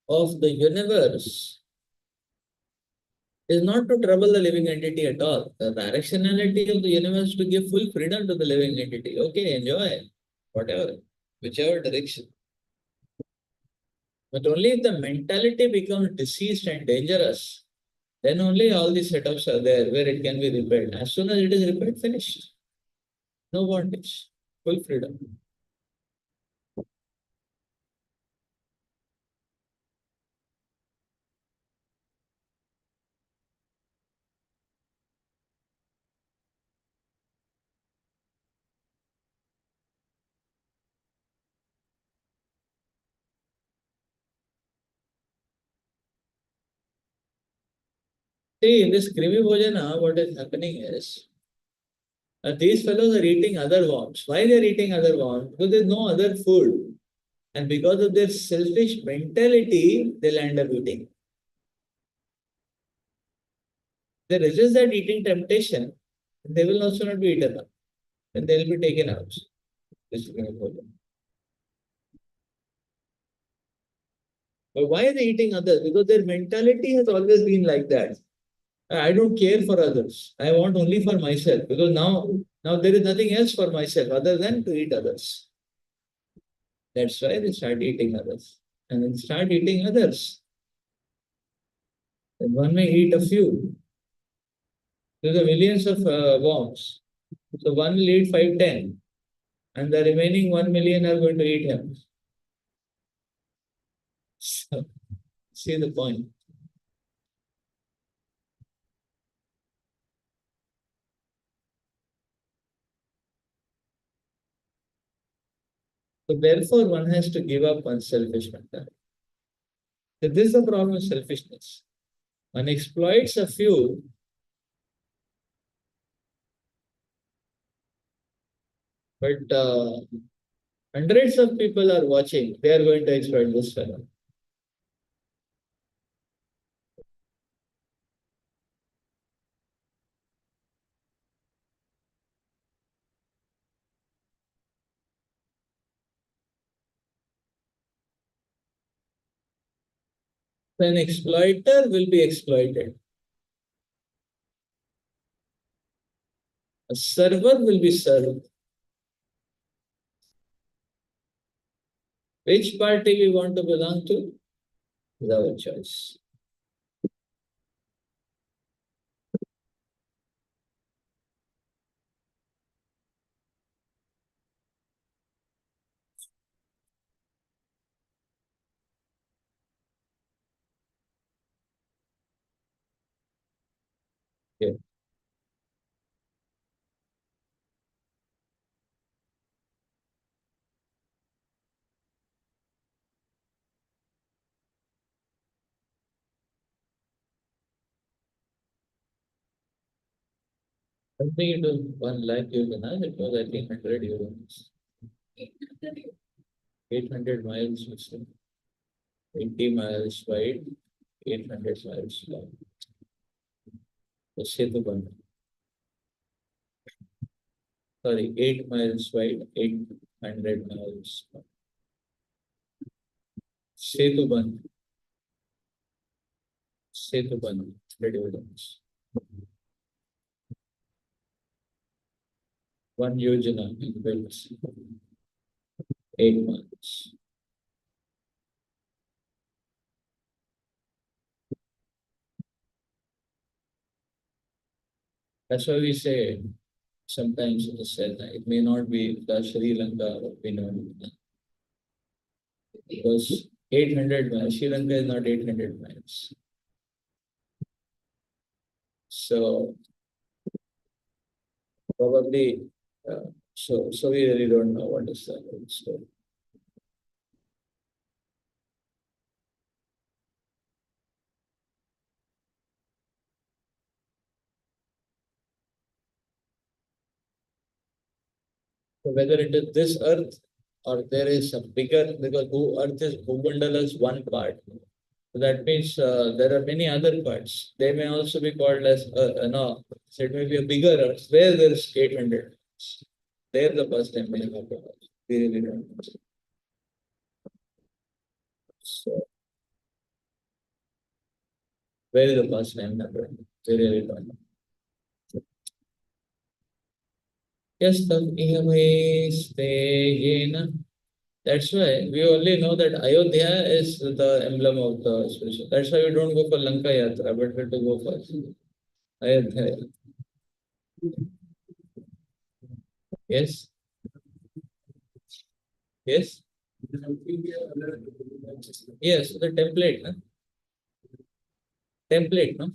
of the universe is not to trouble the living entity at all. The directionality of the universe is to give full freedom to the living entity. Okay, enjoy, whatever, whichever direction. But only if the mentality becomes diseased and dangerous, then only all these setups are there where it can be repaired. As soon as it is repaired, finished. No bondage, full freedom. See, in this Krimi Bhojana, what is happening is these fellows are eating other worms. Why they are eating other worms? Because there is no other food. And because of their selfish mentality, they'll end up eating. They resist that eating temptation, they will also not be eaten up. And they'll be taken out. This is Krimi Bhojana. But why are they eating others? Because their mentality has always been like that. I don't care for others. I want only for myself. Because now there is nothing else for myself other than to eat others. That's why they start eating others. And then start eating others. Then one may eat a few. There are millions of worms. So one will eat 5, 10, and the remaining 1 million are going to eat him. So, see the point. So therefore, one has to give up on selfish mentality. So this is the problem with selfishness. One exploits a few, but hundreds of people are watching. They are going to exploit this fellow. So an exploiter will be exploited. A server will be served. Which party we want to belong to is our choice. Okay. I think it was 1 lakh euros. It was, I think, 100 euros. 800 miles, 20 miles wide, 800 miles long. The Setu Bandh. Sorry, 8 miles wide, 800 miles long. Setu Bandh. Setu Bandh. Redundance. One Yojana built 8 months. That's why we say Sometimes it is said that it may not be the Sri Lanka what we know, because 800 miles, Sri Lanka is not 800 miles. So probably, so we really don't know what is the story. So whether it is this Earth or there is a bigger, because Earth is Bhumandala is one part. So that means there are many other parts. They may also be called as, no, so it may be a bigger Earth where there is 800. There the first time may happen. We really don't know. So where is the first time happened? We really don't know. Yes, that's why we only know that Ayodhya is the emblem of the spiritual. That's why we don't go for Lanka Yatra, but we have to go for Ayodhya. Yes, yes, yes. The template, no? Template, no?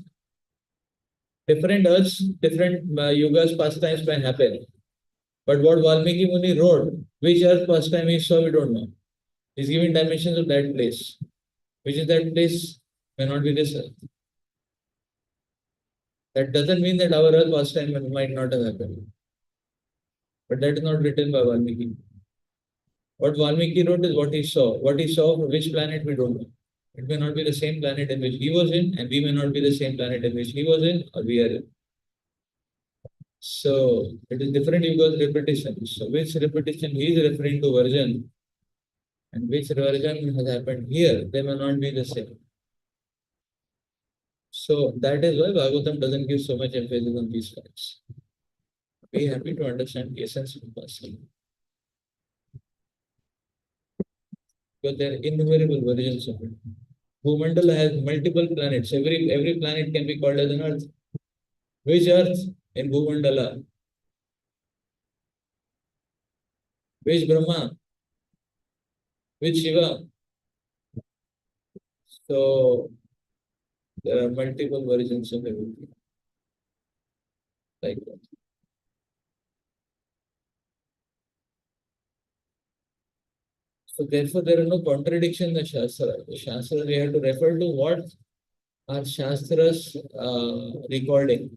Different earths, different yugas, pastimes may happen. But what Valmiki Muni wrote, which earth pastime he saw, we don't know. He's giving dimensions of that place. Which is that place may not be this earth. That doesn't mean that our earth pastime might not have happened. But that is not written by Valmiki. What Valmiki wrote is what he saw. What he saw for which planet we don't know. It may not be the same planet in which he was in, and we may not be the same planet in which he was in, or we are in. So it is different yugas repetition. So which repetition he is referring to version and which version has happened here, they may not be the same. So that is why Bhagavatam doesn't give so much emphasis on these facts. Be happy to understand the essence of the person. Because there are innumerable versions of it. Bhumandala has multiple planets. Every planet can be called as an Earth. Which Earth in Bhumandala? Which Brahma? Which Shiva? So there are multiple versions of everything. Like that. So therefore there are no contradictions in the Shastra. The Shastra, we have to refer to what are Shastra's recording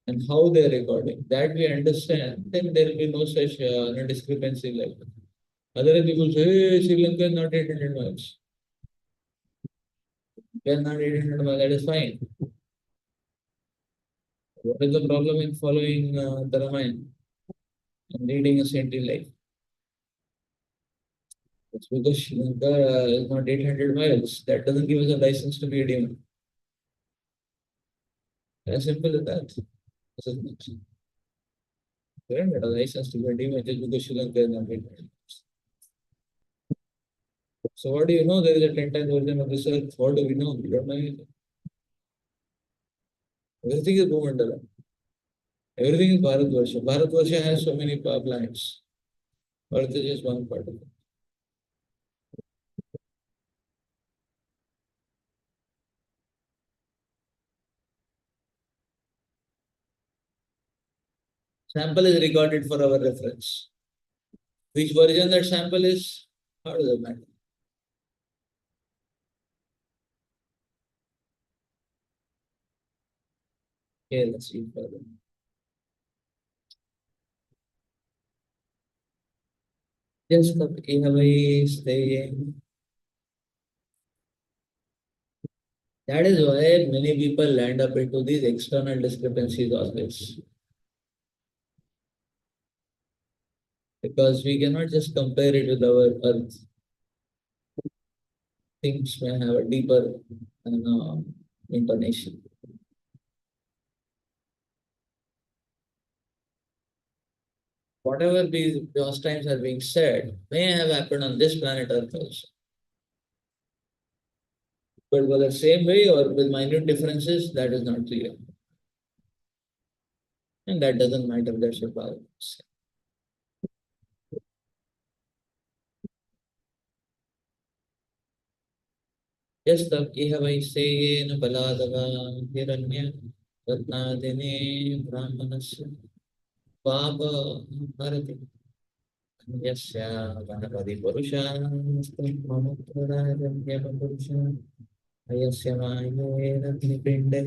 and how they are recording. That we understand, then there will be no such no discrepancy like that. Otherwise, people say, hey, Sri Lanka is not 800 miles. They are not 800 miles, that is fine. What is the problem in following the Ramayana and leading a saintly life? It's because Sri Lanka is not 800 miles. That doesn't give us a license to be a demon. As simple as that. We don't get a license to be a demon just because Sri Lanka is not 800 miles. So what do you know? There is a 10 times version of this earth. What do we know? We don't know anything. Everything is Bhumandala. Everything is Bharatvarsha. Bharatvarsha has so many planets. Earth is just one part of it. Sample is recorded for our reference. Which version that sample is? How does it matter? Okay, let's see further. Just the way staying. That is why many people land up into these external discrepancies always. Because we cannot just compare it with our earth. Things may have a deeper intonation. Whatever these pastimes are being said may have happened on this planet Earth also. But whether same way or with minute differences, that is not clear. And that doesn't matter, that's your power. Yastap iha vaiseyena baladava hiranya ratnadine brahmanasya baba bharati yasya ganapati purusha mamuttarajam yama purusha ayasya mayena nipinde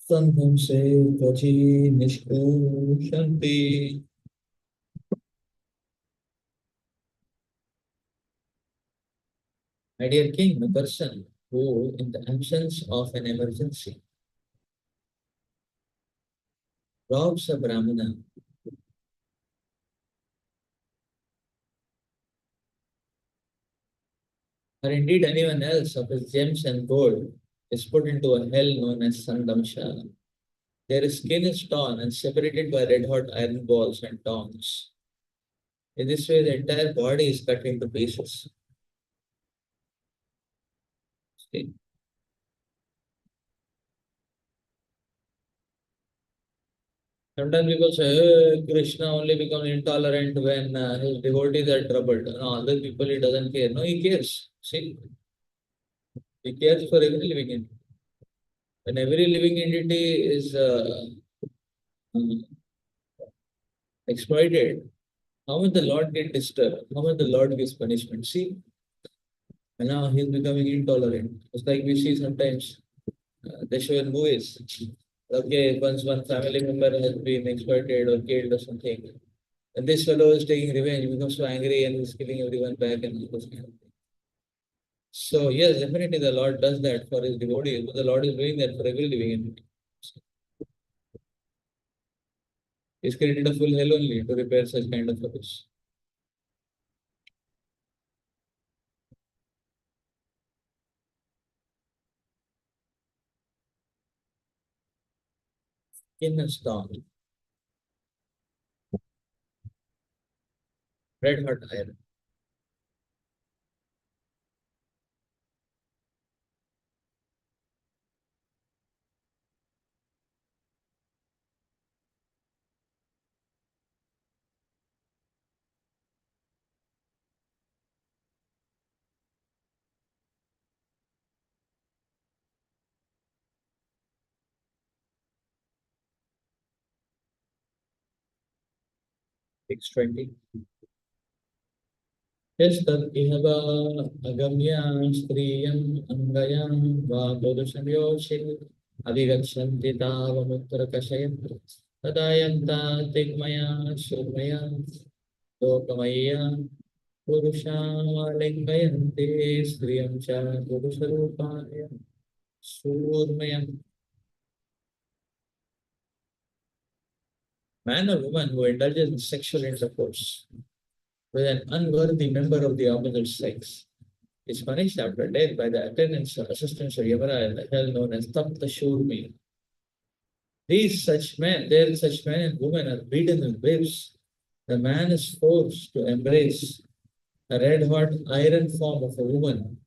sandham se tvachi nishkushanti. My dear king, a person who, in the absence of an emergency, robs a brahmana, or indeed anyone else of his gems and gold, is put into a hell known as Sandamshala. Their skin is torn and separated by red hot iron balls and tongs. In this way, the entire body is cut into pieces. See? Sometimes people say, Krishna only becomes intolerant when his devotees are troubled. No, other people he doesn't care. No, he cares. See, he cares for every living entity. When every living entity is um, exploited, how will the Lord get disturbed? How will the Lord gives punishment? See, and now he's becoming intolerant. It's like we see sometimes they show in movies. Okay, once one family member has been exploited or killed or something, and this fellow is taking revenge, he becomes so angry and he's killing everyone back and those kind of things. So yes, definitely the Lord does that for his devotees, but the Lord is doing that for every living entity. He's created a full hell only to repair such kind of rubbish. In a storm, red hot iron. X20. यस्तद्इहवा अगम्या स्त्रियम् अङ्गयां वा पुरुषयोषे अभिगच्छन्ति तावमुत्तरकषयम् तदा यन्ता तिग्मया शूर्मया लोकमय्या पुरुषालिङ्गयन्ते स्त्रियं च पुरुषरूपाय शूर्मया. Man or woman who indulges in sexual intercourse with an unworthy member of the opposite sex is punished after death by the attendants or assistants of Yamara in the hell known as Tapta Shurmi. Such men and women are beaten with whips. The man is forced to embrace a red hot iron form of a woman,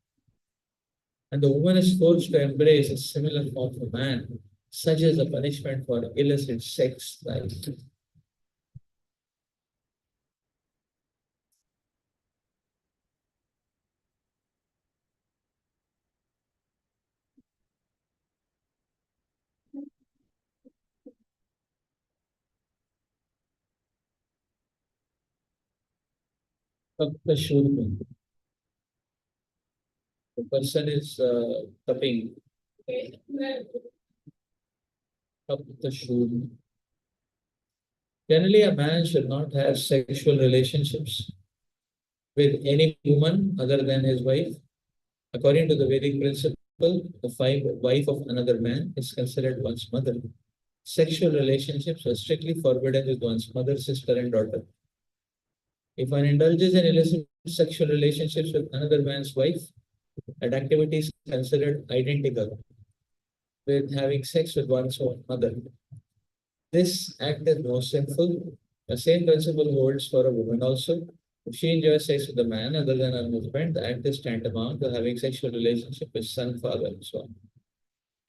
and the woman is forced to embrace a similar form of a man. Such is the punishment for illicit sex life. Tapta Shurmi. The person is tapping. Tapta Shurmi. Generally, a man should not have sexual relationships with any woman other than his wife. According to the Vedic principle, the wife of another man is considered one's mother. Sexual relationships are strictly forbidden with one's mother, sister, and daughter. If one indulges in illicit sexual relationships with another man's wife, that activity is considered identical with having sex with one's own mother. This act is more sinful. The same principle holds for a woman also. If she enjoys sex with a man other than her husband, the act is tantamount to having sexual relationship with son, father, and so on.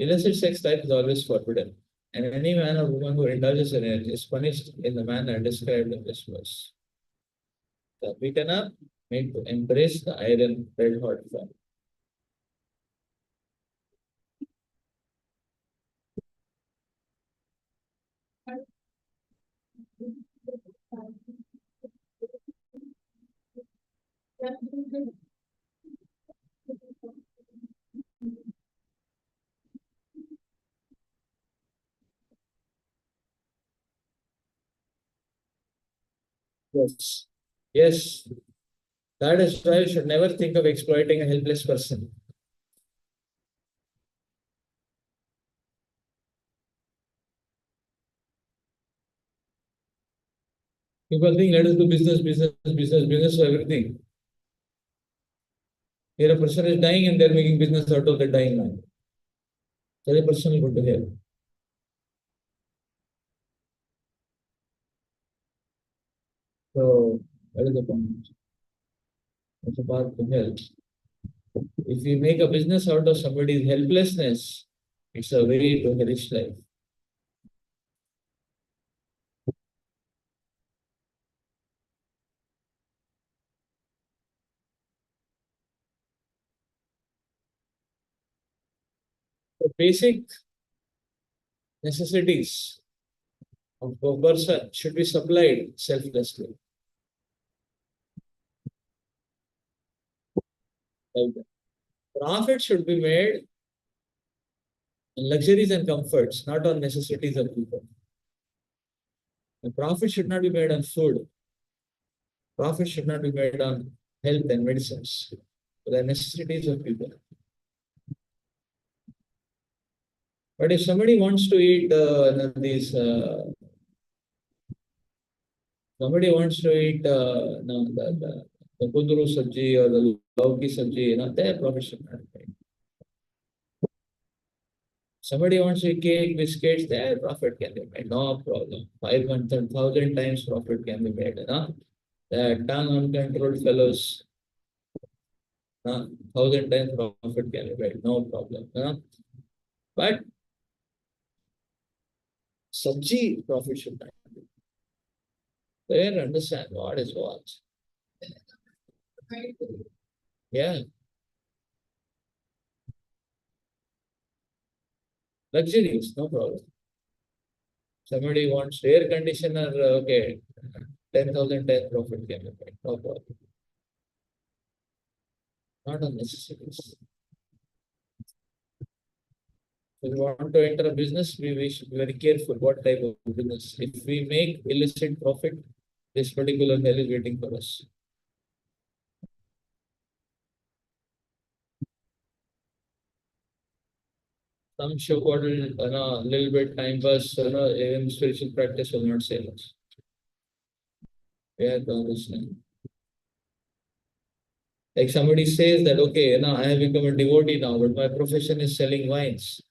Illicit sex life is always forbidden. and any man or woman who indulges in it is punished in the manner described in this verse. The beaten up, made to embrace the iron red hot fire. Yes. Yes. That is why you should never think of exploiting a helpless person. People think let us do business for everything. Here a person is dying and they're making business out of the dying man. So the person will go to hell. So that is the point. It's a path to hell. If you make a business out of somebody's helplessness, it's a way to hellish life. The basic necessities of a person should be supplied selflessly. Like profit should be made on luxuries and comforts, not on necessities of people. The profit should not be made on food. Profit should not be made on health and medicines. The necessities of people. But if somebody wants to eat somebody wants to eat no, the kundru sabji or the lauki sabji, their profit should not be made. Somebody wants to eat cake, biscuits, their profit can be made. No problem. 500,000 times profit can be made. The tongue uncontrolled fellows, 1,000 times profit can be made. No problem. But sabji profit should not be. They understand what is what. Yeah. Luxuries, no problem. Somebody wants air conditioner, okay, 10,000 times profit can be made. No problem. Not on necessities. If we want to enter a business, we should be very careful what type of business. If we make illicit profit, this particular hell is waiting for us. Some so-called, little bit time pass, even spiritual practice will not save us. We have to understand. Like somebody says that, okay, I have become a devotee now, but my profession is selling wines.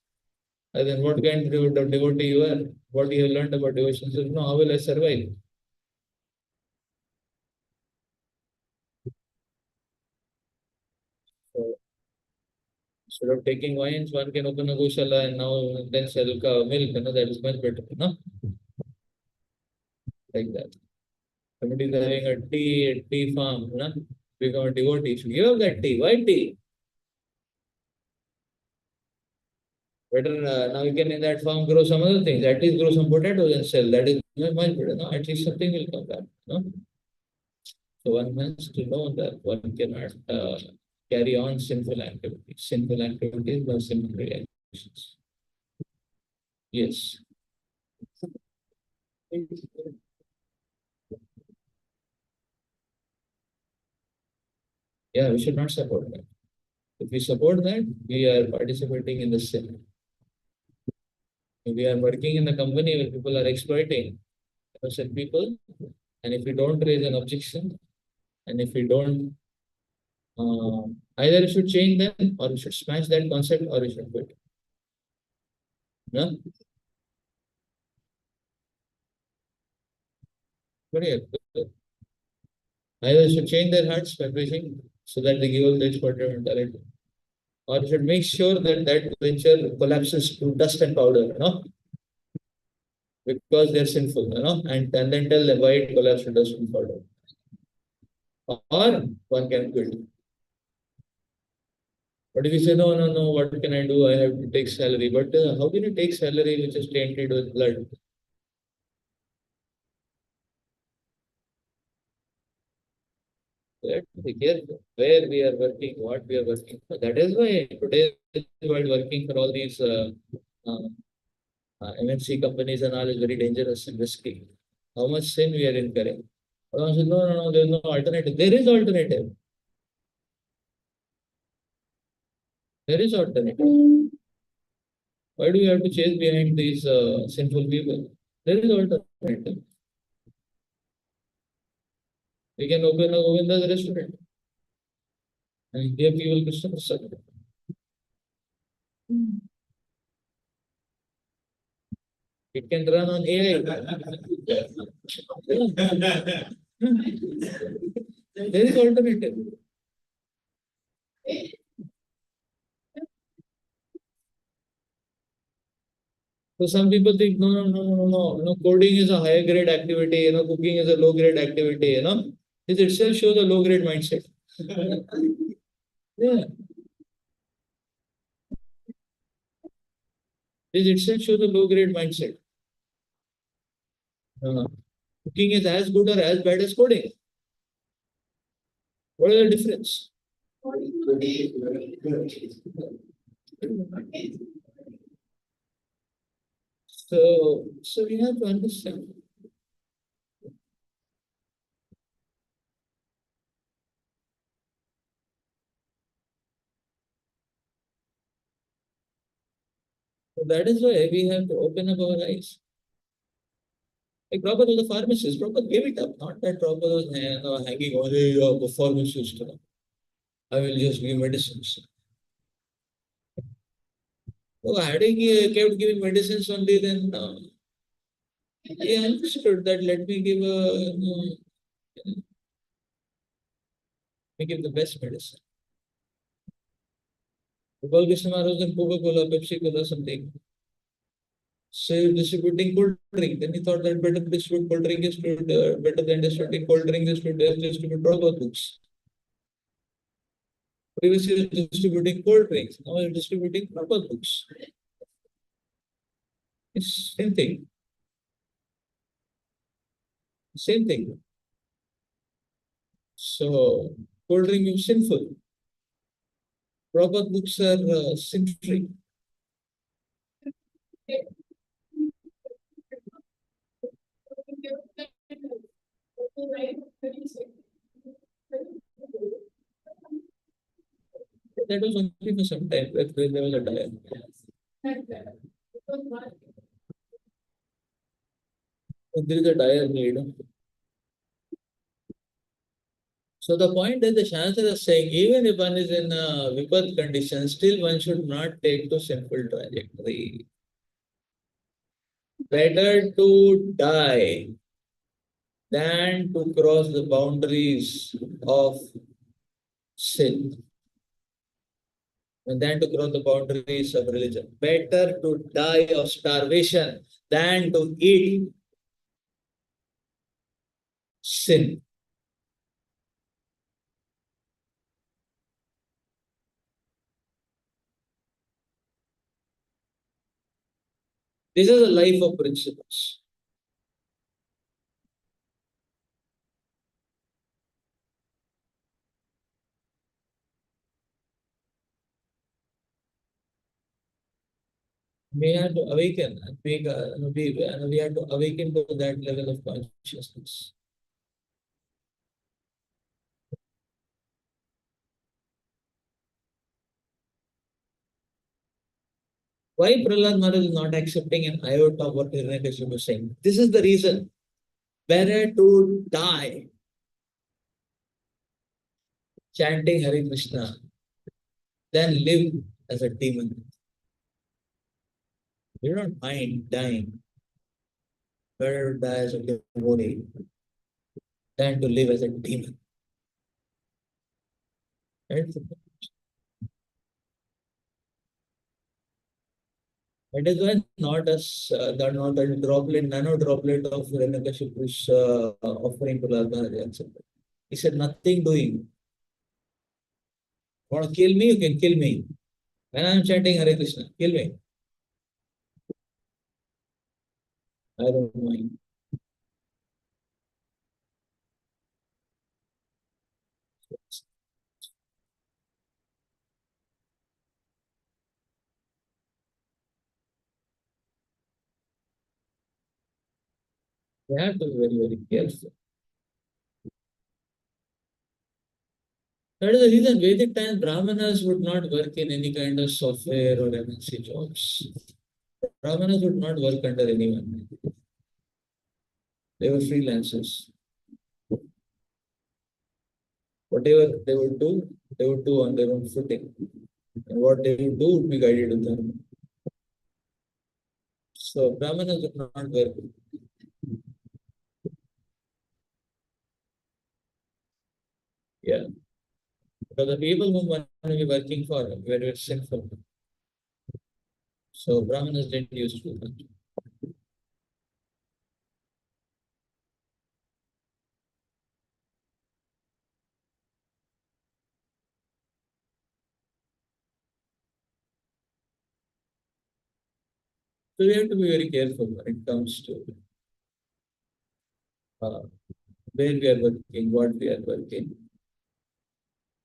And then what kind of devotee you are? What you have learned about devotion? So, no, how will I survive? So, instead of taking wines, one can open a goshala and now then sell milk. That is much better, like that. Somebody is having a tea farm, become a devotee. So give up that tea. Why tea? Better now you can in that farm grow some other things. At least grow some potatoes and sell. That is much better. No? At least something will come back. No? So one has to know that one cannot carry on sinful activities. Sinful activities by sinful reactions. Yes. Yeah, we should not support that. If we support that, we are participating in the sin. If we are working in a company where people are exploiting innocent people, and if we don't raise an objection, and if we don't, either we should change them, or we should smash that concept, or we should quit. No? But yeah, either we should change their hearts by preaching so that they give all the exploitative mentality, or we should make sure that that venture collapses to dust and powder. No? because they're sinful, and then tell them why it collapsed into sinful. Or one can quit. But if you say, no, no, no, what can I do? I have to take salary. But how can you take salary which is tainted with blood? Let's be careful where we are working, what we are working for. That is why today world working for all these uh, MNC companies and all is very dangerous and risky. How much sin we are incurring. Someone says, no, no, no, there is no alternative. There is alternative. There is alternative. Why do you have to chase behind these sinful people? There is alternative. We can open a Govinda's restaurant and give people Krishna Prasad. It can run on AI. There is alternative. So some people think, no, no, no, no, no, coding is a higher grade activity, cooking is a low grade activity. This itself shows a low grade mindset. Yeah, this itself shows a low grade mindset. Uh, Cooking is as good or as bad as coding. What is the difference? So we have to understand. So that is why we have to open up our eyes. Like Prabhupada was a pharmacist. Prabhupada gave it up. Not that Prabhupada was hanging on a pharmacist. I will just give medicines. So had he kept giving medicines only, then he understood that let me give the best medicine. Gopal Krishna Maharaj and Coca-Cola, Pepsi-Cola, something. So distributing cold drink. Then he thought that better to distribute cold drink is to better than distributing cold drink is to distribute Prabhupada books. Previously distributing cold drinks. Now he's distributing Prabhupada books. It's same thing. Same thing. So cold drink is sinful. Prabhupada books are sin-free. That was only for some time. When there was a diet. There is a dire need. So the point is the Shastra is saying, even if one is in a vipat condition, still one should not take to sinful trajectory. Better to die than to cross the boundaries of sin, and than to cross the boundaries of religion. Better to die of starvation than to eat sin. This is a life of principles. We have to awaken and we have to awaken to that level of consciousness. Why Prahlad Maharaj is not accepting an iota of what Hiranyakashipu was saying? This is the reason. Better to die chanting Hare Krishna than live as a demon. You don't mind dying. Better to die as a devotee than to live as a demon. Right? It is why not a droplet, nano droplet of Hiranyakashipu is offering to Lal Maharaj. He said, nothing doing. Want to kill me? You can kill me. When I am chanting Hare Krishna, kill me. I don't mind. We have to be very, very careful. That is the reason Vedic times Brahmanas would not work in any kind of software or MNC jobs. Brahmanas would not work under anyone. They were freelancers. Whatever they would do on their own footing. And what they would do would be guided to them. So Brahmanas would not work. Yeah. Because the people whom one will be working for were very sinful. So Brahmanas didn't use to do that. So we have to be very careful when it comes to uh, where we are working, what we are working.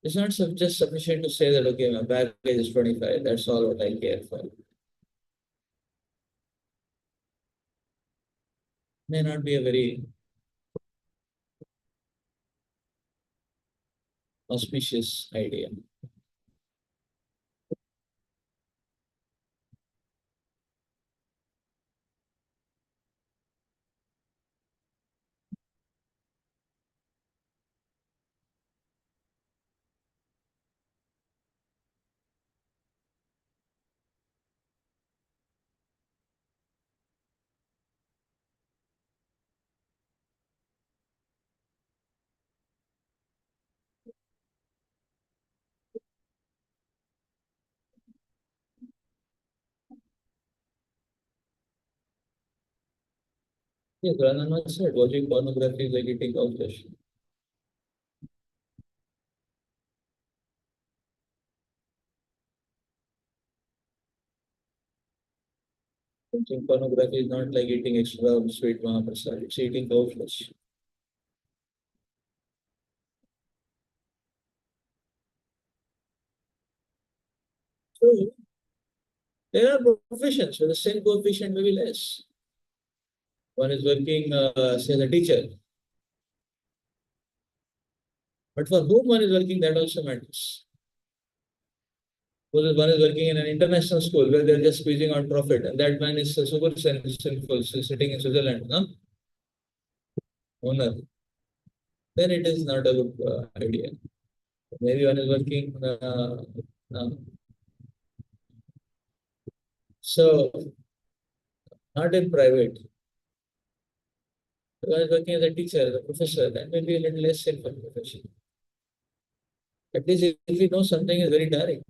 It's not just sufficient to say that, okay, my baggage is 25, that's all what I care for. May not be a very auspicious idea. Yes, Ranana said watching pornography is like eating cow flesh. Watching pornography is not like eating extra sweet Mahaprasad, it's eating cow flesh. So there are professions where the sin coefficient may be less. One is working, say, as a teacher, but for whom one is working, that also matters. Suppose one is working in an international school where they're just squeezing out profit, and that man is super sinful, sitting in Switzerland, no? Owner. Then it is not a good idea. Maybe one is working, uh, so not in private. One is working as a teacher, as a professor, that may be a little less sinful profession. At least if you know something is very direct.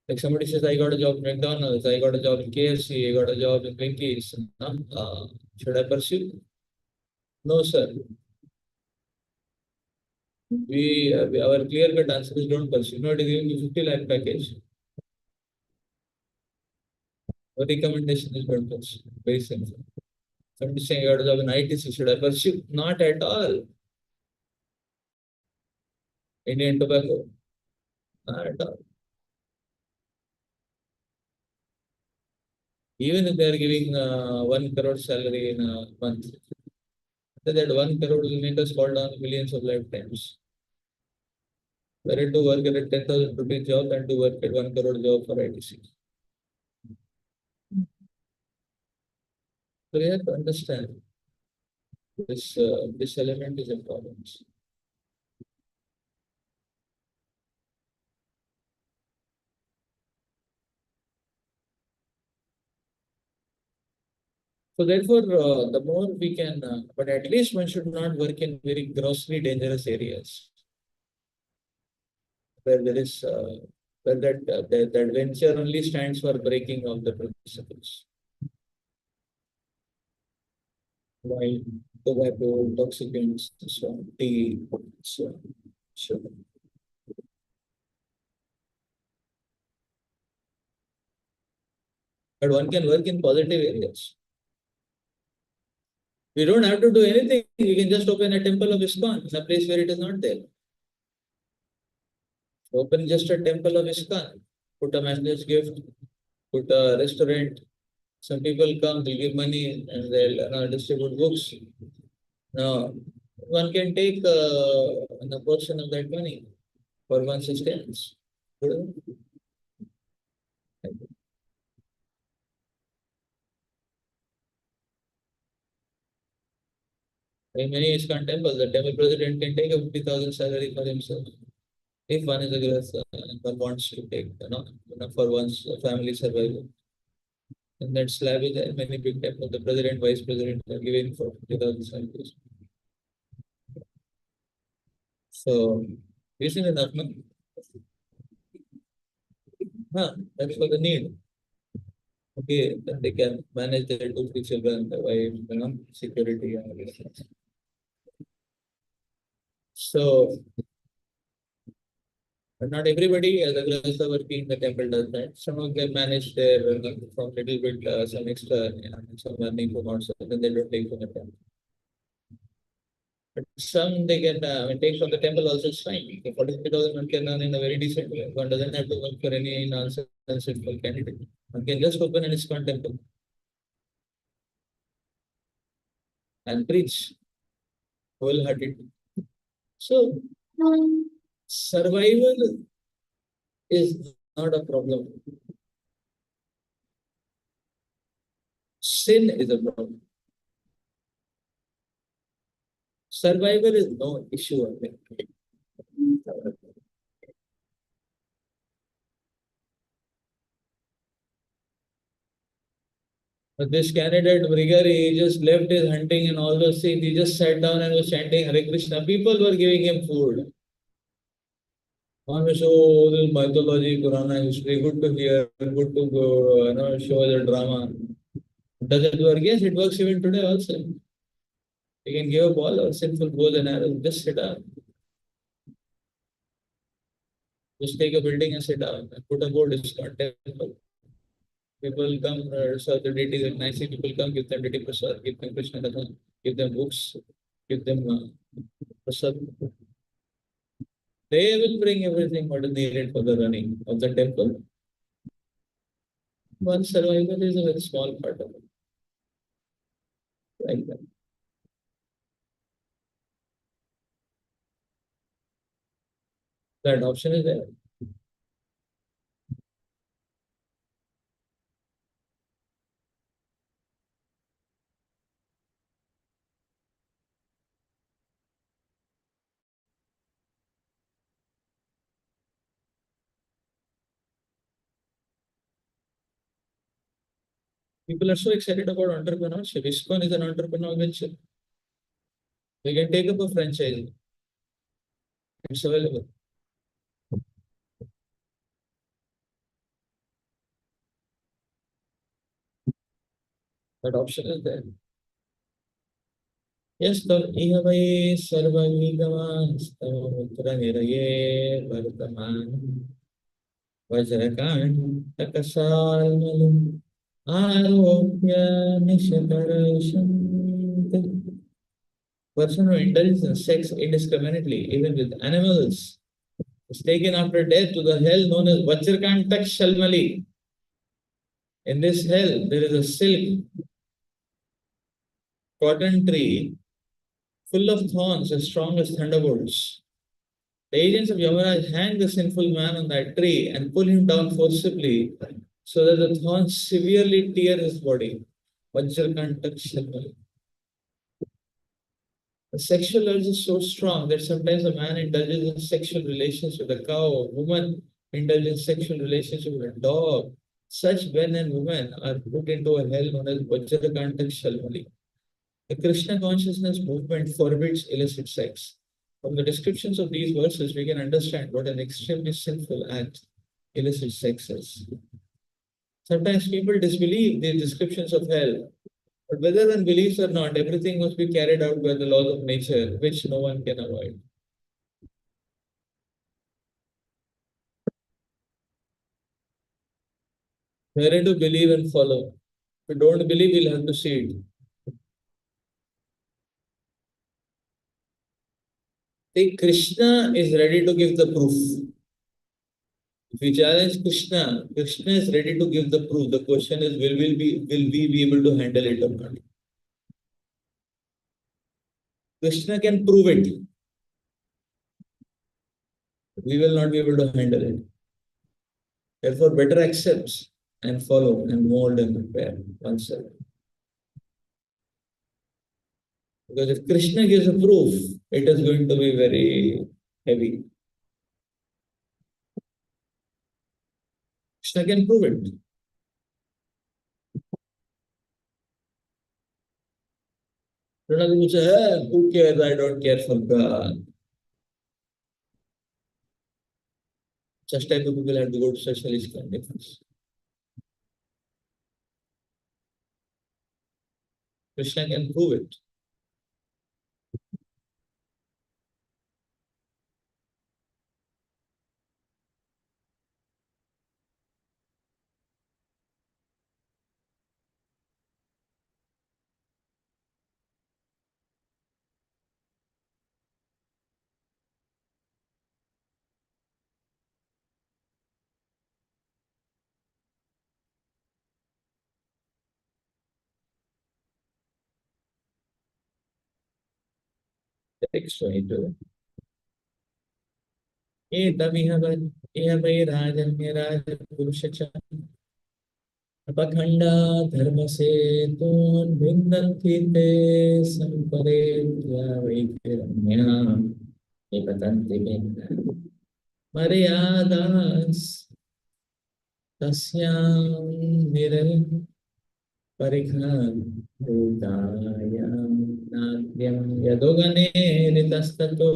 Like somebody says, I got a job in McDonald's, I got a job in KFC, I got a job in Winkies. Should I pursue? No, sir. Our clear cut answer is don't pursue. No, it is giving you 50 lakh package. Our recommendation is don't pursue. Very simple. Somebody saying you got a job in ITC, should I pursue? Not at all. Indian tobacco. Not at all. Even if they are giving 1 crore salary in a month, that 1 crore will make us fall down millions of lifetimes. Better to work at a 10,000 rupee job than to work at 1 crore job for ITC. So we have to understand this element is important. So therefore, the more we can, but at least one should not work in very grossly dangerous areas where there is Well, that venture only stands for breaking of the principles. While tobacco, intoxicants, so on, tea, so on. So, but one can work in positive areas. We don't have to do anything. We can just open a temple of ISKCON in a place where it is not there. Open just a temple of ISKCON. Put a message gift. Put a restaurant. Some people come, they'll give money and they'll distribute books. Now, one can take a portion of that money for one's sustenance. In many ISKCON temples, the temple president can take a 50,000 salary for himself. If one is a grahastha and one wants to take, for one's family survival. And that slab is there, many big temples, the president, vice president are giving for 50,000 salaries. So, isn't enough, no? That's for the need. Okay, then they can manage their 2, 3 children, the wife, security and all these things. So, but not everybody, as a grahastha working in the temple does that. Some of them manage their from little bit some extra, some earning from outside, then they don't take from the temple. But some they can take from the temple also is fine. The 40,000 one can earn in a very decent way. One doesn't have to work for any nonsensical candidate. One can just open an ISKCON temple and preach wholeheartedly. So, survival is not a problem. Sin is a problem. Survival is no issue, I think. But this candidate, Brigari, he just left his hunting and all those things. He just sat down and was chanting Hare Krishna. People were giving him food. On the show, this mythology, Purana history, good to hear, good to go, show the drama. Does it work? Yes, it works even today also. You can give up all our sinful bows and arrows, just sit down. Just take a building and sit down and put a board, ISKCON temple. People come, serve the deities at nicely. People come, give them deity prasad, give them Krishna Katha, give them books, give them prasad. They will bring everything what is needed for the running of the temple. One survival is a very small part of it. Like that. That option is there. People are so excited about entrepreneurship. ISKCON is an entrepreneurial venture. We can take up a franchise. It's available. That option is there. यस्तव इह वै सर्वविगमास्तवमुत्रनिरये वर्तमानम् वज्रकाण्डकशाल्मलिम् आरोप्य निशकर्षन्ति. Person who indulges in sex indiscriminately, even with animals, is taken after death to the hell known as Vajrakantak Shalmali. In this hell, there is a silk cotton tree full of thorns as strong as thunderbolts. The agents of Yamaraj hang the sinful man on that tree and pull him down forcibly so that the thorns severely tear his body. Vajrakantak Shalmali. The sexual urge is so strong that sometimes a man indulges in sexual relations with a cow, a woman indulges in sexual relations with a dog. Such men and women are put into a hell known as Vajrakantak Shalmali. The Krishna consciousness movement forbids illicit sex. From the descriptions of these verses, we can understand what an extremely sinful act illicit sexes. Sometimes people disbelieve the descriptions of hell, but whether one believes or not, everything must be carried out by the laws of nature, which no one can avoid. Where to believe and follow. If you don't believe, you'll have to see it. See, Krishna is ready to give the proof. If we challenge Krishna, Krishna is ready to give the proof. The question is, will we be able to handle it or not? Krishna can prove it. We will not be able to handle it. Therefore, better accept and follow and mold and prepare oneself. Because if Krishna gives a proof, it is going to be very heavy. Krishna can prove it. Pranab will say, hey, who cares? I don't care for God. Such type of people have to go to socialist conditions. Krishna can prove it. Text 22. इह वै राजन्यराजपुरुषच अपखण्डा धर्मसेतून् भिन्नन्ति ते सम्परेत्या वैतिरम्या निपतन्ति भिन्न मर्यादास् तस्यां परिघाभूतायां नाद्यं यदुगणे नितस्ततो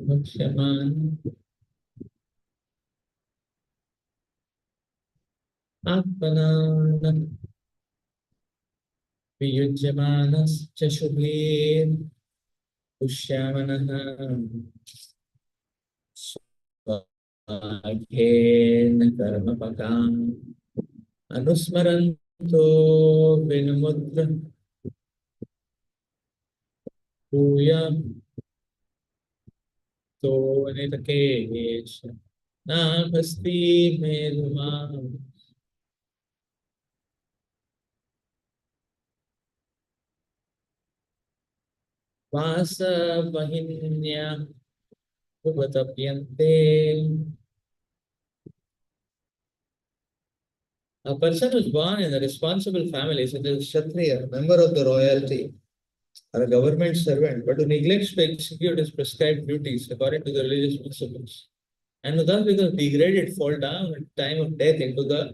भक्ष्यमान् आत्मना वियुज्यमानश्च शुभेन पुष्यमानः स्वाघ्येन कर्मपकाम् अनुस्मरन्तो विनुमुद्र भूयां तो नितकेश नाभस्ति मेरुमाम् वासवहिन्या उपतप्यन्ते. A person who is born in a responsible family, such as a Kshatriya, member of the royalty, or a government servant, but who neglects to execute his prescribed duties according to the religious principles, and who thus becomes degraded, fall down at time of death into the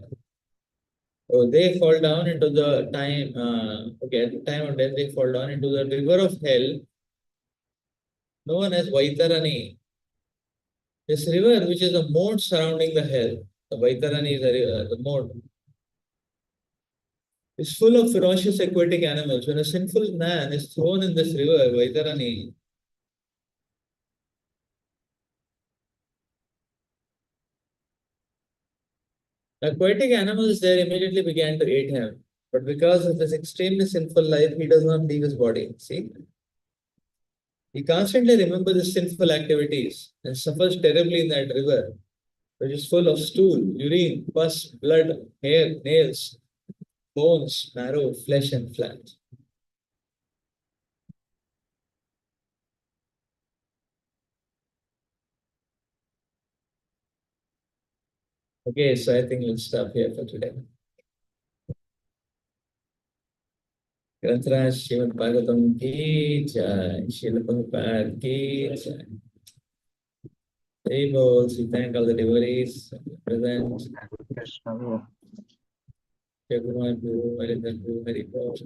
they fall down into the time at the time of death they fall down into the river of hell known as Vaitarani. This river, which is a moat surrounding the hell, the Vaitarani is a river, the moat, is full of ferocious aquatic animals. When a sinful man is thrown in this river, Vaitarani, the aquatic animals there immediately began to eat him. But because of his extremely sinful life, he does not leave his body. See? He constantly remembers his sinful activities and suffers terribly in that river, which is full of stool, urine, pus, blood, hair, nails, bones, marrow, flesh, and fat. Okay, so I think we'll stop here for today. Grantaraj Srimad Bhagavatam ki jai, Srila Prabhupada ki jai. We thank all the devotees present. Jai Guru Hari Guru Hari Bol.